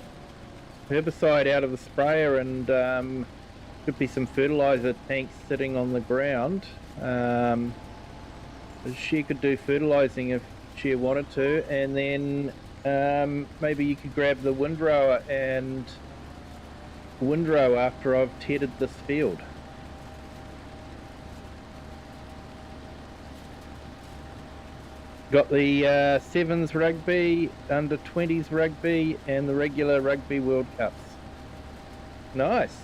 Speaker 1: herbicide out of the sprayer and could be some fertiliser tanks sitting on the ground. She could do fertilising if she wanted to, and then maybe you could grab the windrower and windrow after I've tedded this field. Got the Sevens Rugby, under 20s Rugby, and the regular Rugby World Cups. Nice.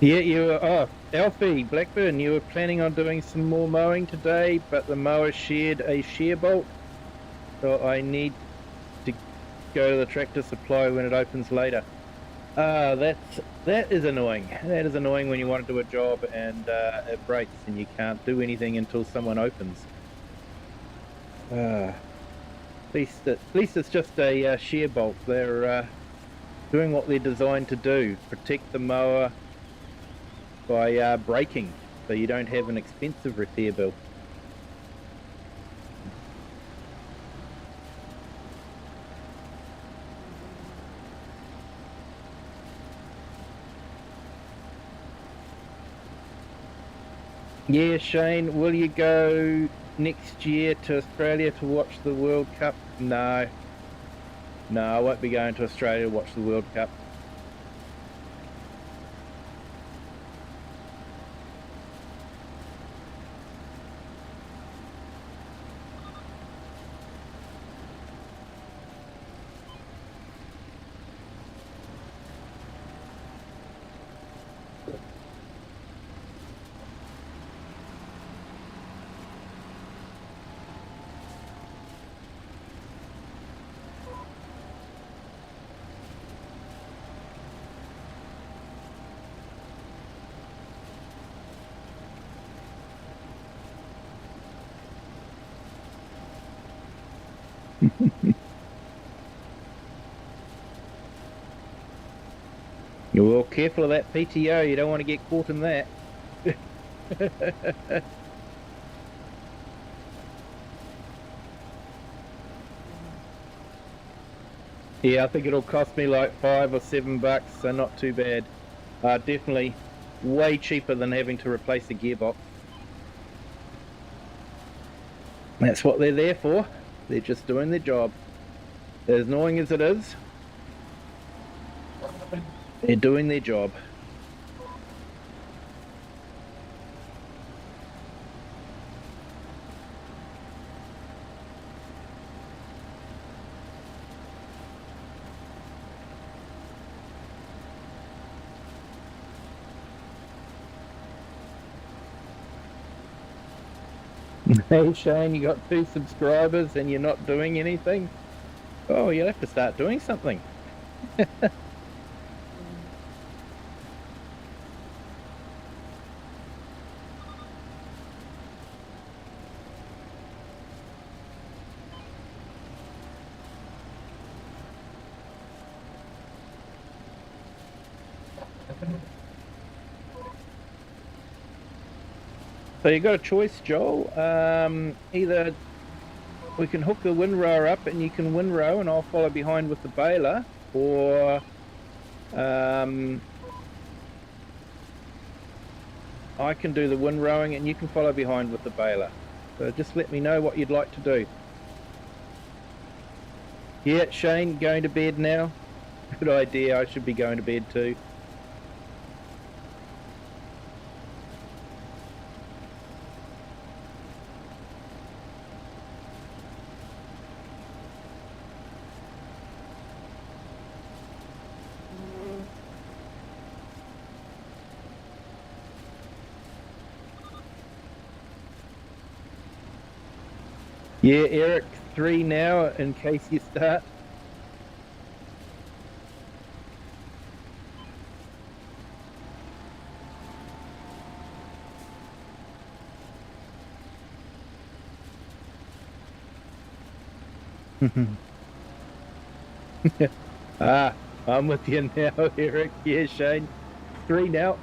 Speaker 1: Yeah, you were, oh, Alfie, Blackburn, you were planning on doing some more mowing today, but the mower shared a shear bolt, so I need to go to the tractor supply when it opens later. That is annoying. That is annoying when you want to do a job and it breaks and you can't do anything until someone opens. At least it's just a shear bolt. They're doing what they're designed to do: protect the mower by braking, so you don't have an expensive repair bill. Yeah, Shane, will you go next year to Australia to watch the World Cup? No, I won't be going to Australia to watch the World Cup. You're well careful of that PTO, you don't want to get caught in that. Yeah, I think it'll cost me like $5 or $7, so not too bad. Definitely way cheaper than having to replace a gearbox. That's what they're there for. They're just doing their job. As annoying as it is, they're doing their job. Hey Shane, you got 2 subscribers and you're not doing anything? Oh, you'll have to start doing something. So you got a choice, Joel. Either we can hook the windrower up and you can windrow and I'll follow behind with the baler, or I can do the windrowing and you can follow behind with the baler. So just let me know what you'd like to do. Yeah, Shane, going to bed now? Good idea, I should be going to bed too. Yeah, Eric, 3 now in case you start. I'm with you now, Eric. Yeah, Shane, 3 now.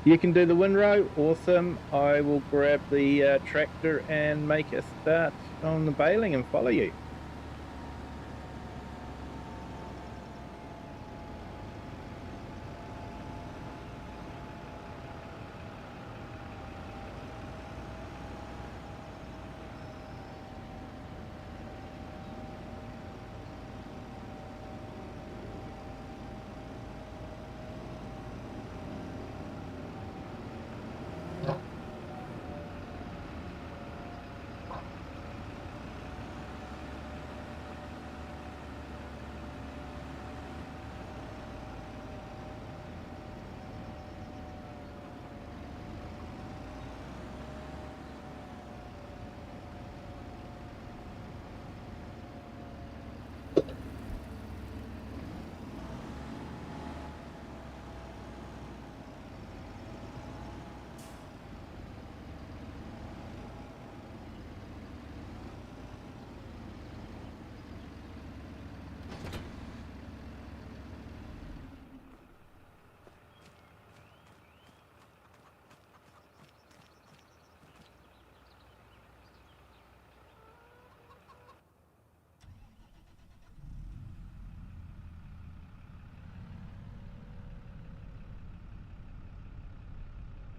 Speaker 1: You can do the windrow, awesome. I will grab the tractor and make a start on the baling and follow you.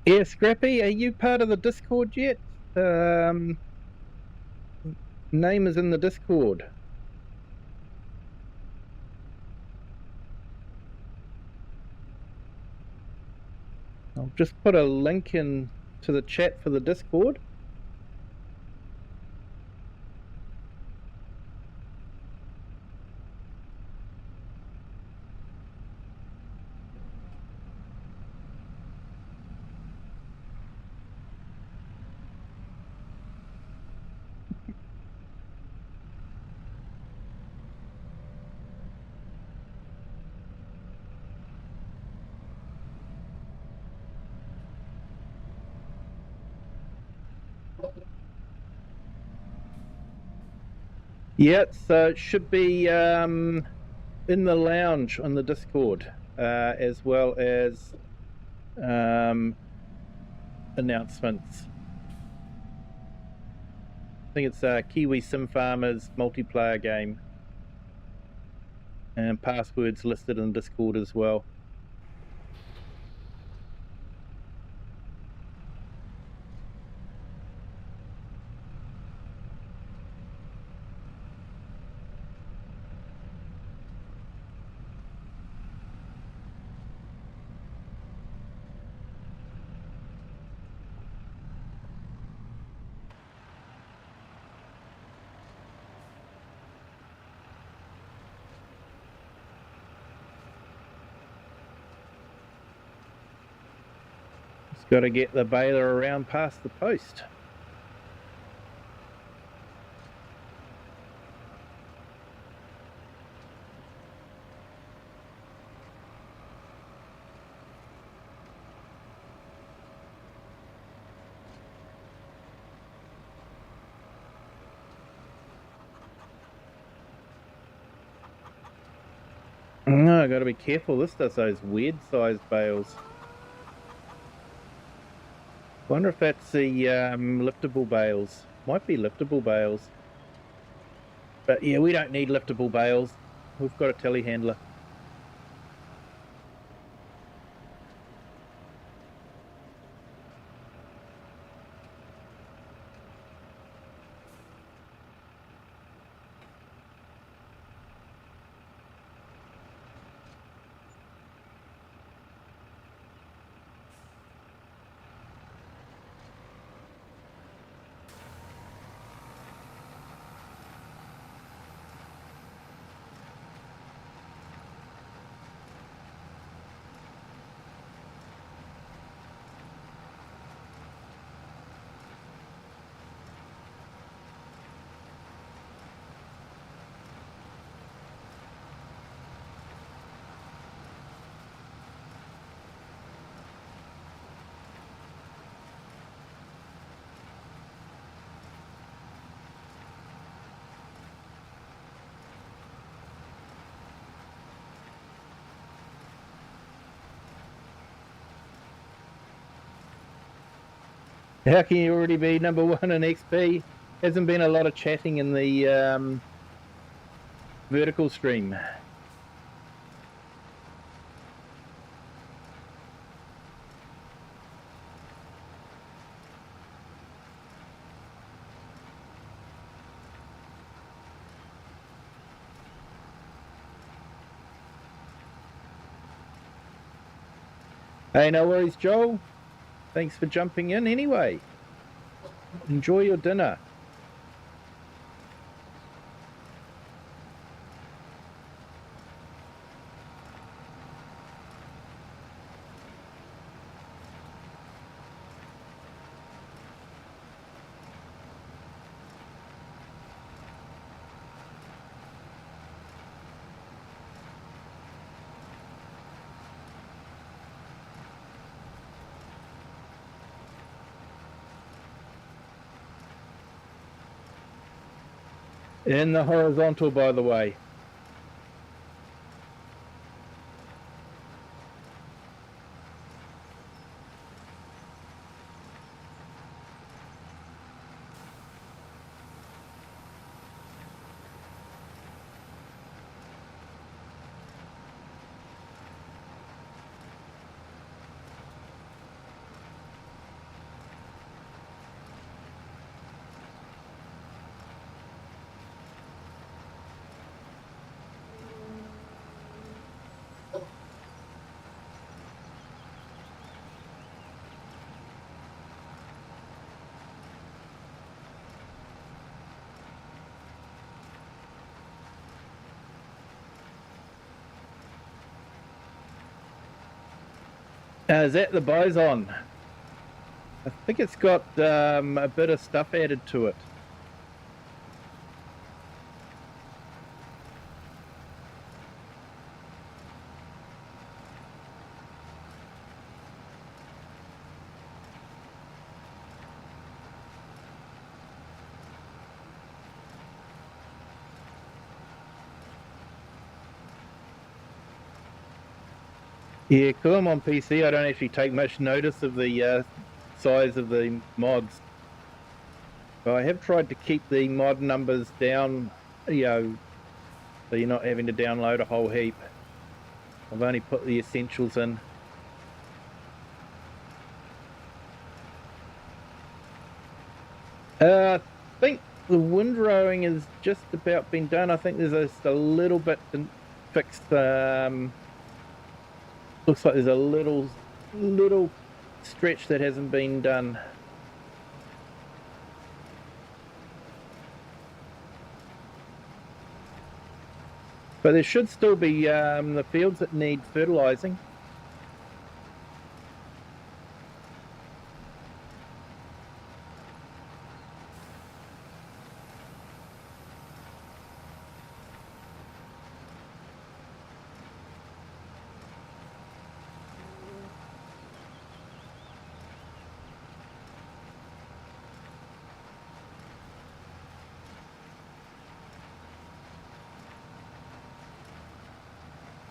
Speaker 1: Yeah, Scrappy, are you part of the Discord yet? Name is in the Discord. I'll just put a link in to the chat for the Discord. Yeah, so it should be in the lounge on the Discord, as well as announcements. I think it's Kiwi Sim Farmers multiplayer game, and passwords listed in Discord as well. Just got to get the baler around past the post. No, I got to be careful. This does those weird sized bales. Wonder if that's the liftable bales. Might be liftable bales. But yeah, we don't need liftable bales. We've got a telehandler. How can you already be number one in XP? Hasn't been a lot of chatting in the vertical stream. Hey, no worries, Joel. Thanks for jumping in anyway. Enjoy your dinner. In the horizontal, by the way. Is that the bison? I think it's got a bit of stuff added to it. Yeah, cool. I'm on PC. I don't actually take much notice of the size of the mods. But I have tried to keep the mod numbers down, so you're not having to download a whole heap. I've only put the essentials in. I think the windrowing is just about been done. I think there's just a little bit fixed. Looks like there's a little stretch that hasn't been done. But there should still be the fields that need fertilizing.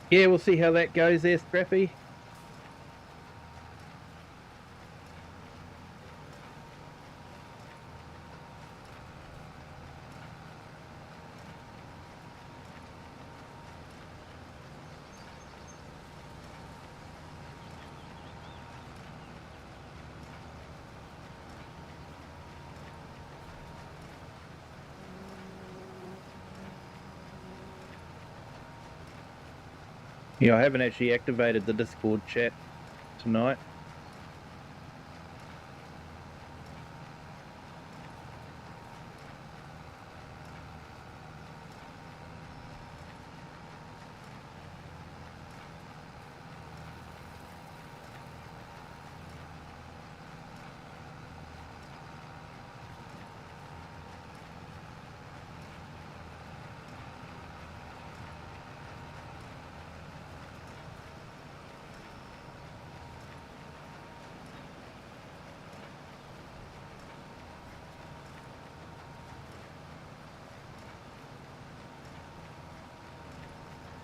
Speaker 1: Yeah, we'll see how that goes there, Scrappy. Yeah, I haven't actually activated the Discord chat tonight.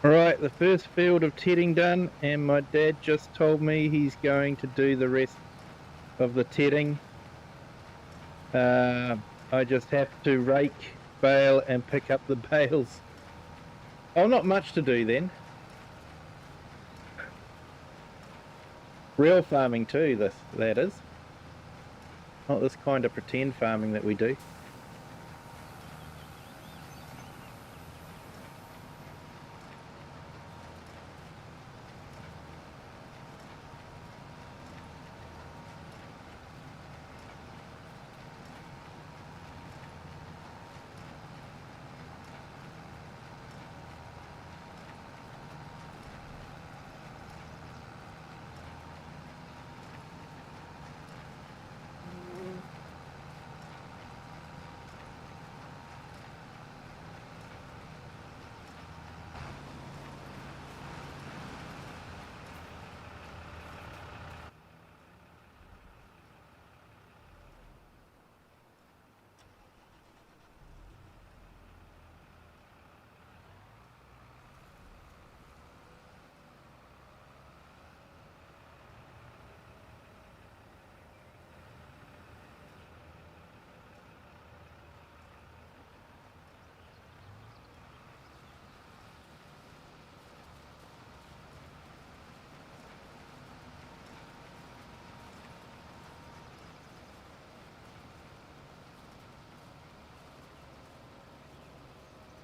Speaker 1: All right, the first field of tedding done, and my dad just told me he's going to do the rest of the tedding. I just have to rake, bale, and pick up the bales. Oh, not much to do then. Real farming too, that is. Not this kind of pretend farming that we do.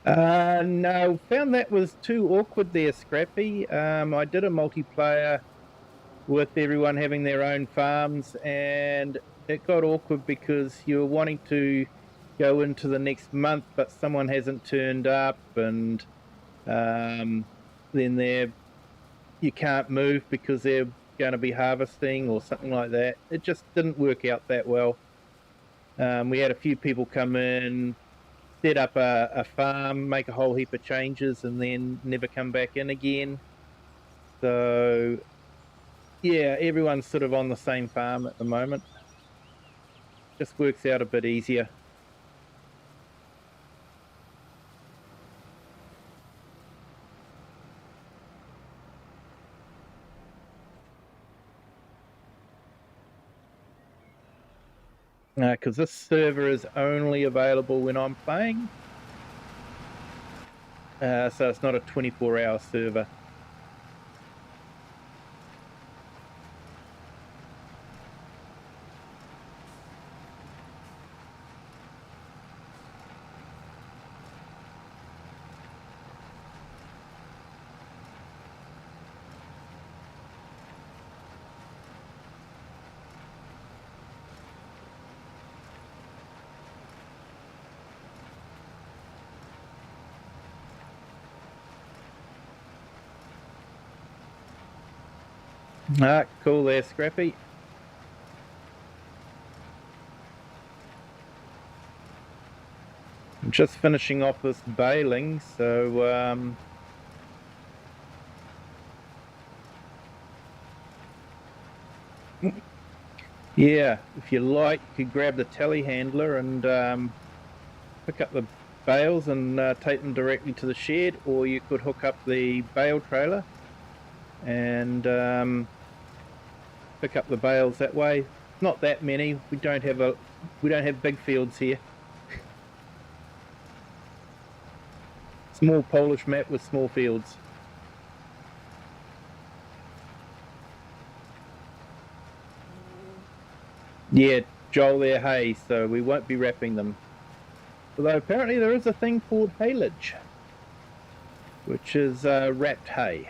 Speaker 1: No, found that was too awkward there, Scrappy. I did a multiplayer with everyone having their own farms, and it got awkward because you were wanting to go into the next month, but someone hasn't turned up, and then you can't move because they're going to be harvesting or something like that. It just didn't work out that well. We had a few people come in, set up a farm, make a whole heap of changes, and then never come back in again. So, yeah, everyone's sort of on the same farm at the moment. Just works out a bit easier. Because this server is only available when I'm playing. So it's not a 24-hour server. Cool there, Scrappy. I'm just finishing off this baling, so yeah, if you like, you could grab the telehandler and pick up bales and take them directly to the shed, or you could hook up the bale trailer and pick up the bales that way. Not that many. We don't have big fields here. Small Polish map with small fields. Yeah, Joel, they're hay, so we won't be wrapping them. Although apparently there is a thing called haylage, which is wrapped hay,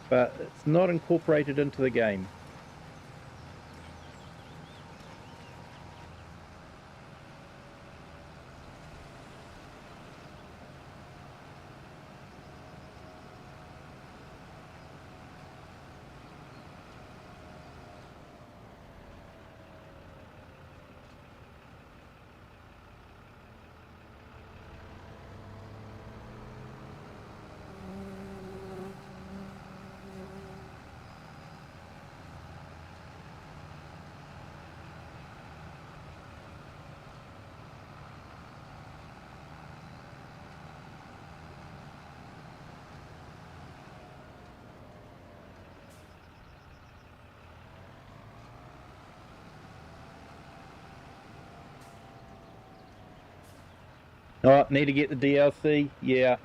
Speaker 1: but it's not incorporated into the game. Oh, need to get the DLC? Yeah.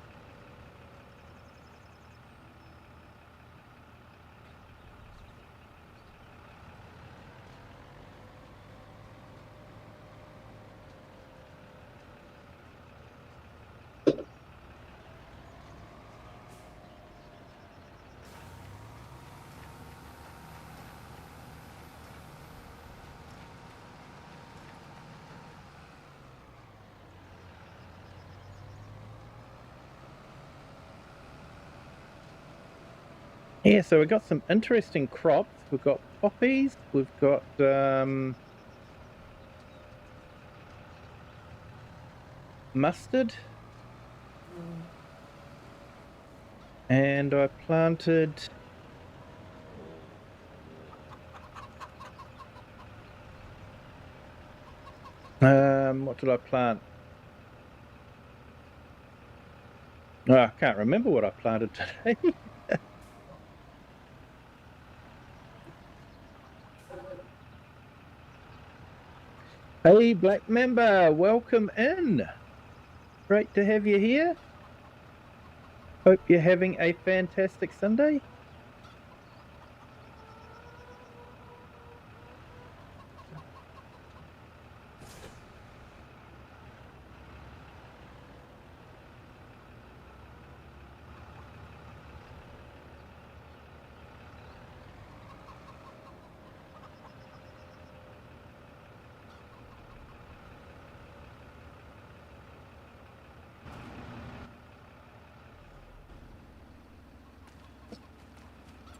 Speaker 1: Yeah, so we've got some interesting crops. We've got poppies, we've got mustard, and I planted what did I plant? Oh, I can't remember what I planted today. Hey, Black Member, welcome in. Great to have you here. Hope you're having a fantastic Sunday.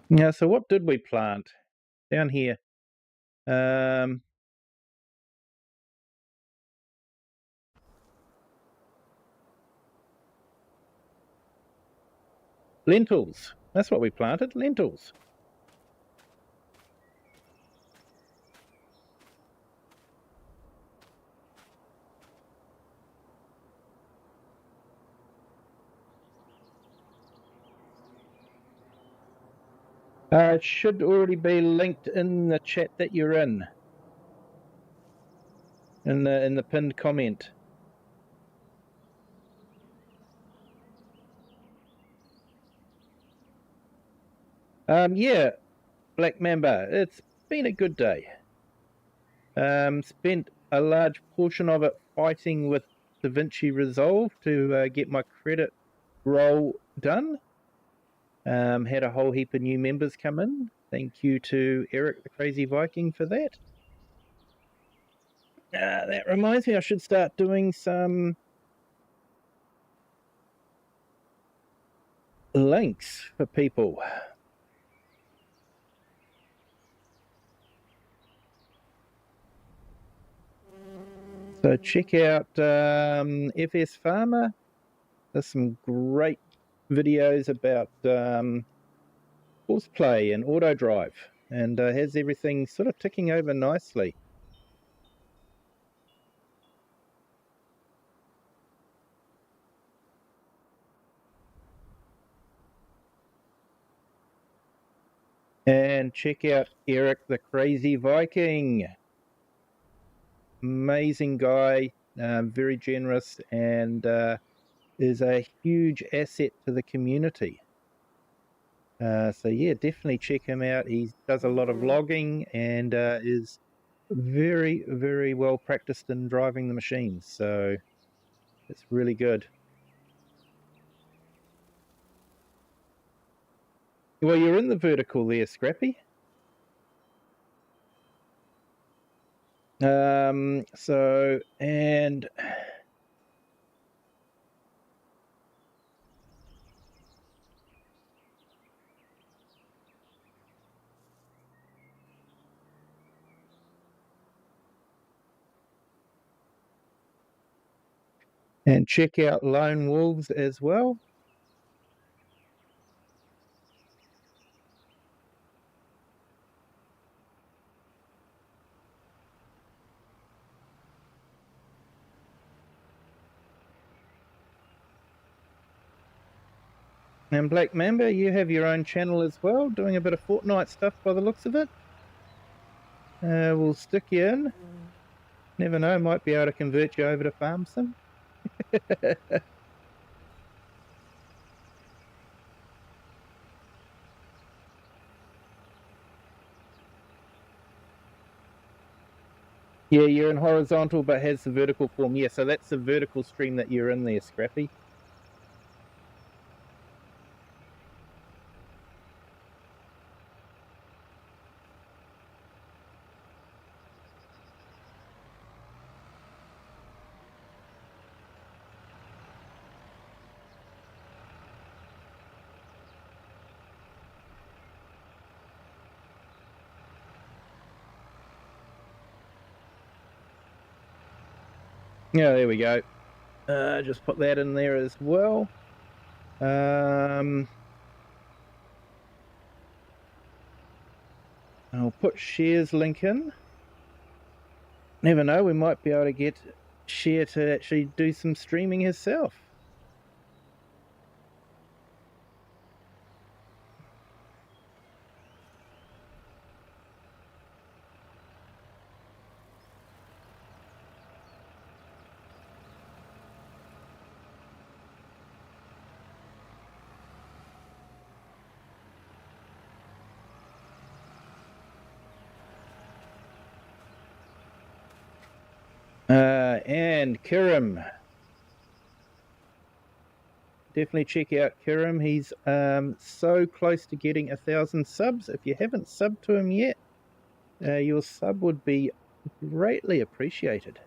Speaker 1: Yeah, so what did we plant down here? Lentils. That's what we planted, lentils. It should already be linked in the chat that you're in the pinned comment. Yeah, Black Mamba, it's been a good day. Spent a large portion of it fighting with DaVinci Resolve to get my credit roll done. Had a whole heap of new members come in. Thank you to Eric the Crazy Viking for that. That reminds me, I should start doing some links for people. So check out FS Farmer. There's some great videos about horseplay and auto drive, and has everything sort of ticking over nicely. And check out Eric the Crazy Viking. Amazing guy, very generous, and is a huge asset to the community. So yeah, definitely check him out. He does a lot of vlogging and is very, very well practiced in driving the machines. So it's really good. Well, you're in the vertical there, Scrappy. So, and check out Lone Wolves as well. And Black Mamba, you have your own channel as well, doing a bit of Fortnite stuff by the looks of it. We'll stick you in. Never know, might be able to convert you over to Farm Sim. Yeah, you're in horizontal but has the vertical form. Yeah, so that's the vertical stream that you're in there, Scrappy. Yeah, there we go. Just put that in there as well. I'll put Share's link in. Never know, we might be able to get Share to actually do some streaming herself. And Kirim. Definitely check out Kirim. He's so close to getting 1,000 subs. If you haven't subbed to him yet, your sub would be greatly appreciated.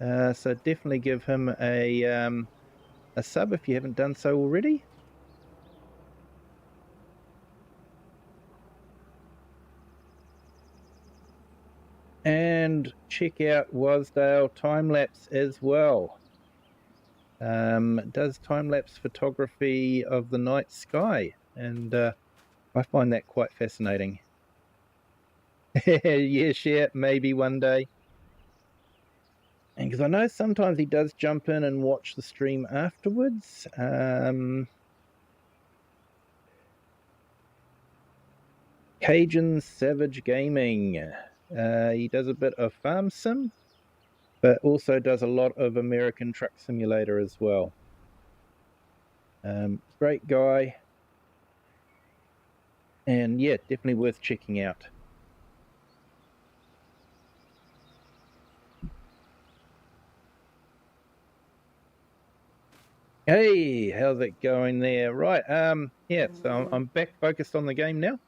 Speaker 1: So definitely give him a sub if you haven't done so already. And check out Wasdale Timelapse as well. Does time-lapse photography of the night sky, and I find that quite fascinating. Yes, yeah, maybe one day. And because I know sometimes he does jump in and watch the stream afterwards. Cajun Savage Gaming. He does a bit of Farm Sim, but also does a lot of American Truck Simulator as well. Great guy. And yeah, definitely worth checking out. Hey, how's it going there? Right, yeah, so I'm back focused on the game now.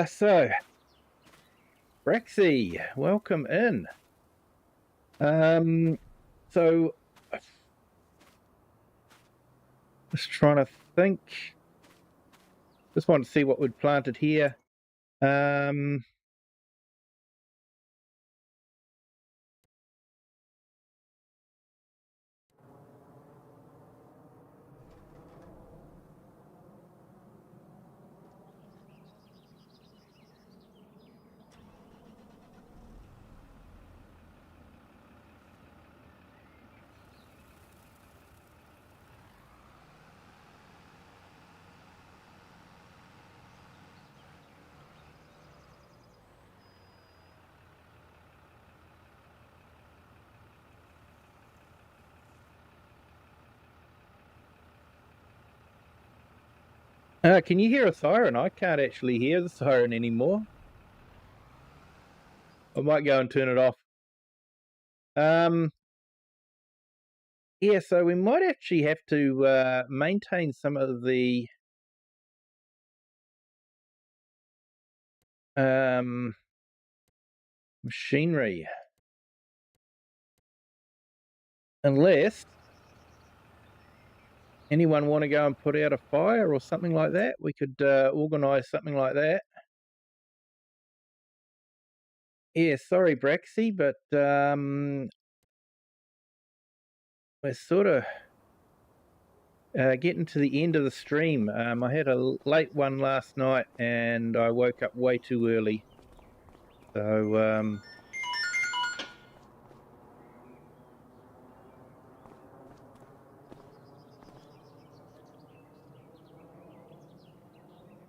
Speaker 1: So Braxy, welcome in. So just trying to think. Just want to see what we'd planted here. Can you hear a siren? I can't actually hear the siren anymore. I might go and turn it off. Yeah, so we might actually have to maintain some of the machinery. Unless anyone want to go and put out a fire or something like that, we could organise something like that. Yeah, sorry, Braxy, but we're sort of getting to the end of the stream. I had a late one last night and I woke up way too early. So,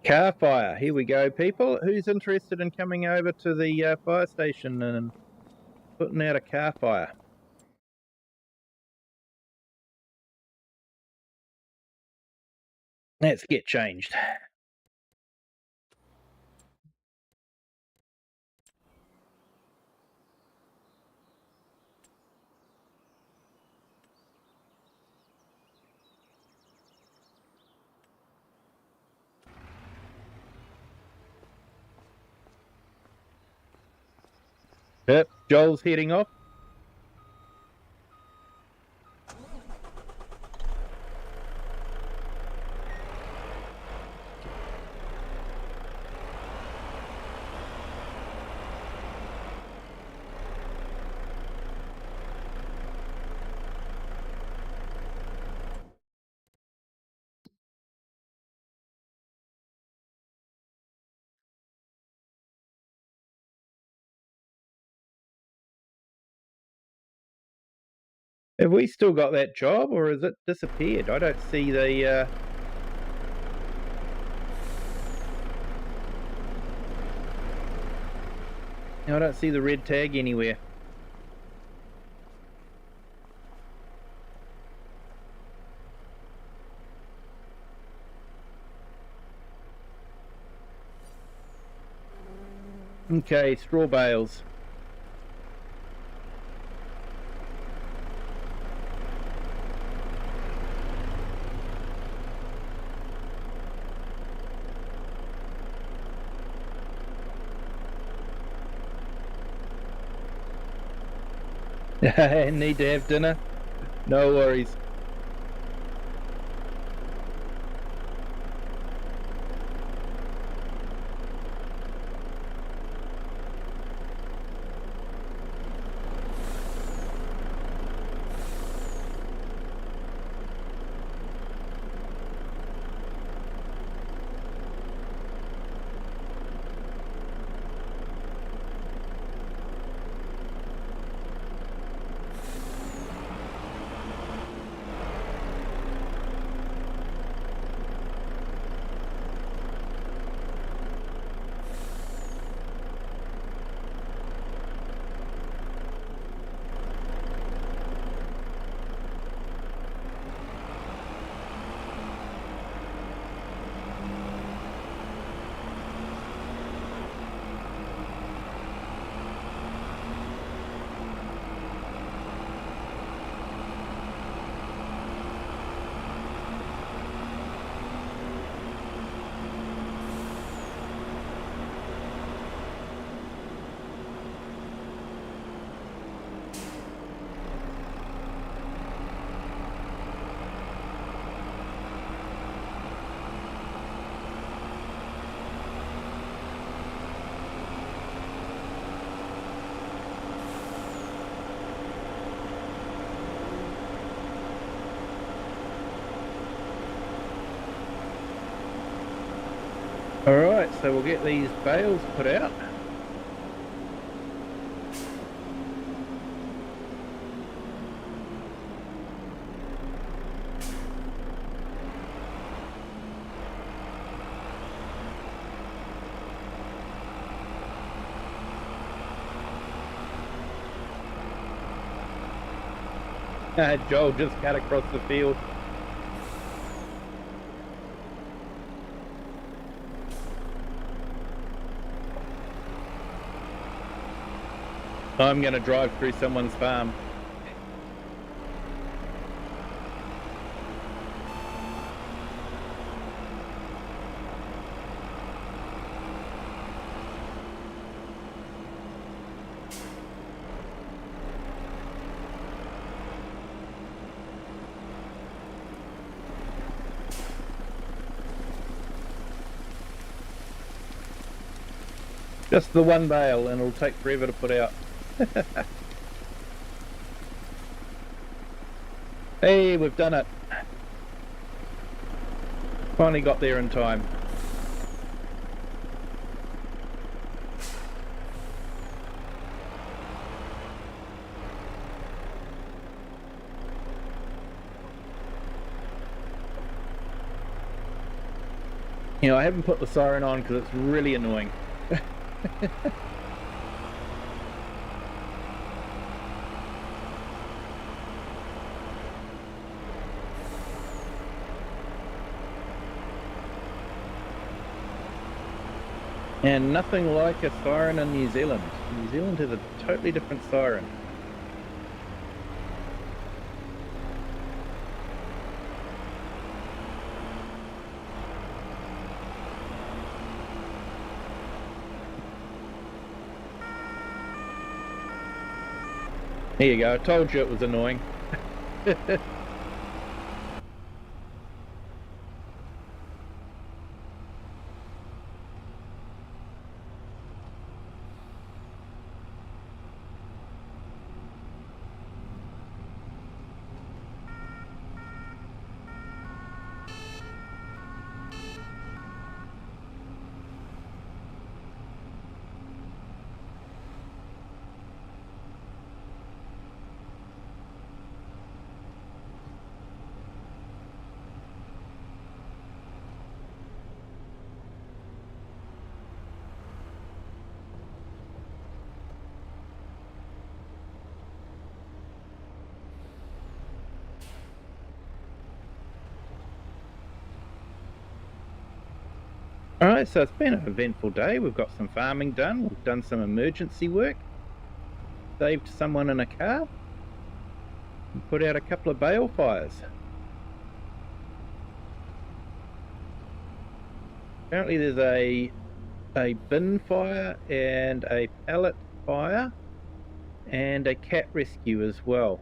Speaker 1: car fire. Here we go, people. Who's interested in coming over to the fire station and putting out a car fire? Let's get changed. Yep, Joel's heading off. Have we still got that job, or has it disappeared? I don't see the. I don't see the red tag anywhere. Okay, straw bales. Need to have dinner? No worries. Alright, so we'll get these bales put out. Joel just cut across the field. I'm going to drive through someone's farm. Just the one bale, and it'll take forever to put out. Hey, we've done it. Finally got there in time. You know, I haven't put the siren on because it's really annoying. And nothing like a siren in New Zealand. New Zealand has a totally different siren. There you go, I told you it was annoying. Alright, so it's been an eventful day. We've got some farming done, we've done some emergency work, saved someone in a car, and put out a couple of bale fires. Apparently there's a bin fire and a pallet fire and a cat rescue as well,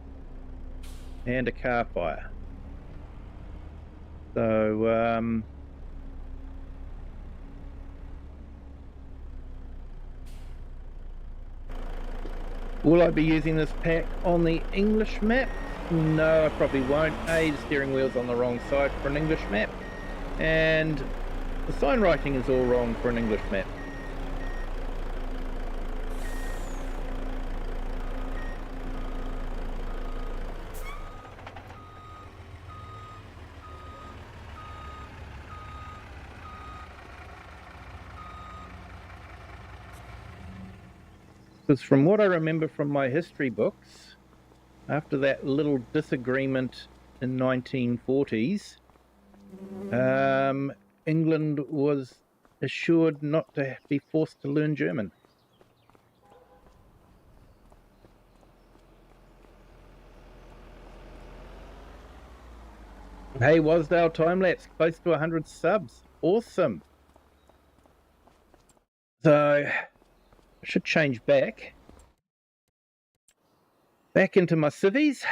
Speaker 1: and a car fire. So will I be using this pack on the English map? No, I probably won't. A, the steering wheel's on the wrong side for an English map, and the sign writing is all wrong for an English map. Because from what I remember from my history books, after that little disagreement in 1940s, England was assured not to be forced to learn German. Hey, Wasdale time-lapse, close to 100 subs. Awesome. So, I should change back into my civvies.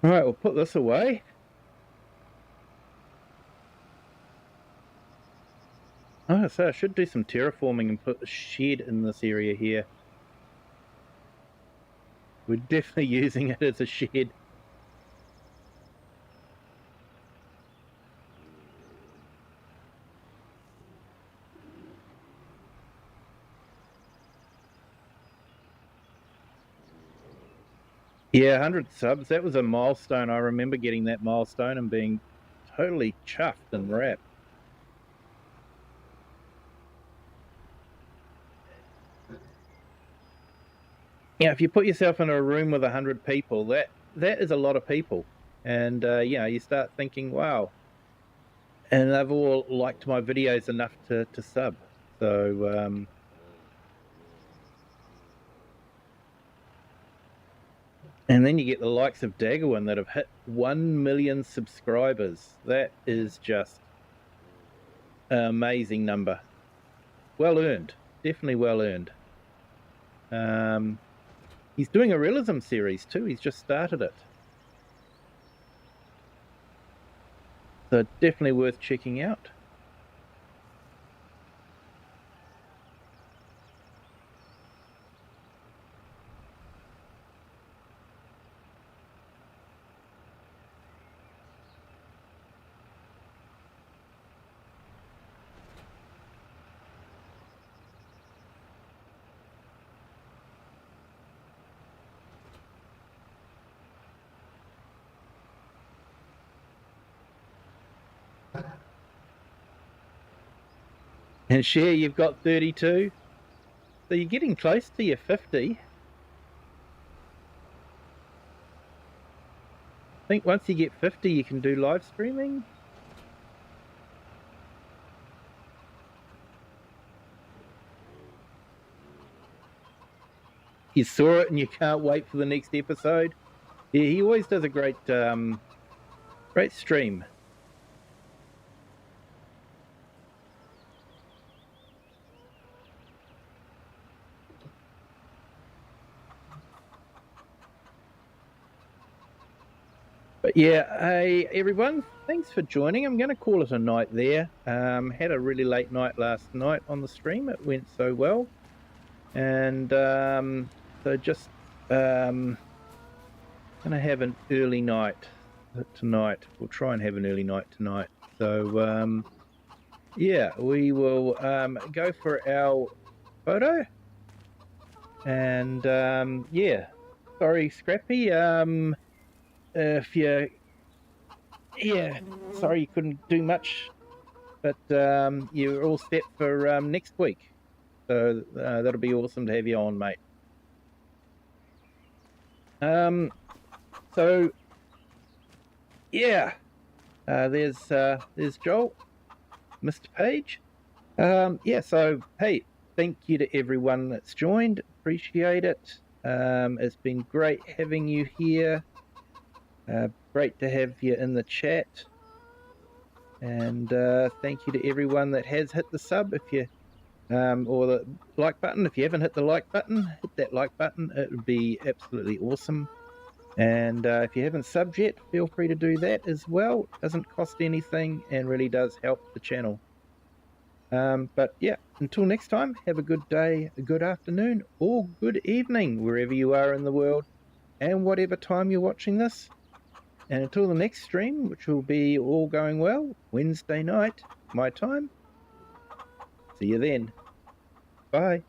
Speaker 1: All right, we'll put this away. Oh, so I should do some terraforming and put a shed in this area here. We're definitely using it as a shed. Yeah, 100 subs. That was a milestone. I remember getting that milestone and being totally chuffed and wrapped. Yeah, if you put yourself in a room with 100 people, that is a lot of people. And you start thinking, wow. And they've all liked my videos enough to sub. So and then you get the likes of Daggerwin that have hit 1 million subscribers. That is just an amazing number. Well earned. Definitely well earned. He's doing a realism series too. He's just started it. So definitely worth checking out. And Share, you've got 32. So you're getting close to your 50. I think once you get 50, you can do live streaming. You saw it and you can't wait for the next episode. Yeah, he always does a great stream. But yeah, hey everyone, thanks for joining. I'm going to call it a night there. Had a really late night last night on the stream. It went so well. And so just going to have an early night tonight. We'll try and have an early night tonight. So yeah, we will go for our photo. And yeah, sorry, Scrappy. If you, yeah, sorry you couldn't do much, but you're all set for next week. So that'll be awesome to have you on, mate. So yeah, there's Joel, Mr. Page. Yeah, so hey, thank you to everyone that's joined. Appreciate it. It's been great having you here. Great to have you in the chat. And thank you to everyone that has hit the sub. If you or the like button. If you haven't hit the like button, hit that like button. It would be absolutely awesome. And if you haven't subbed yet, feel free to do that as well. It doesn't cost anything and really does help the channel. But yeah, until next time, have a good day, a good afternoon, or good evening, wherever you are in the world, and whatever time you're watching this. And until the next stream, which will be all going well, Wednesday night, my time. See you then. Bye.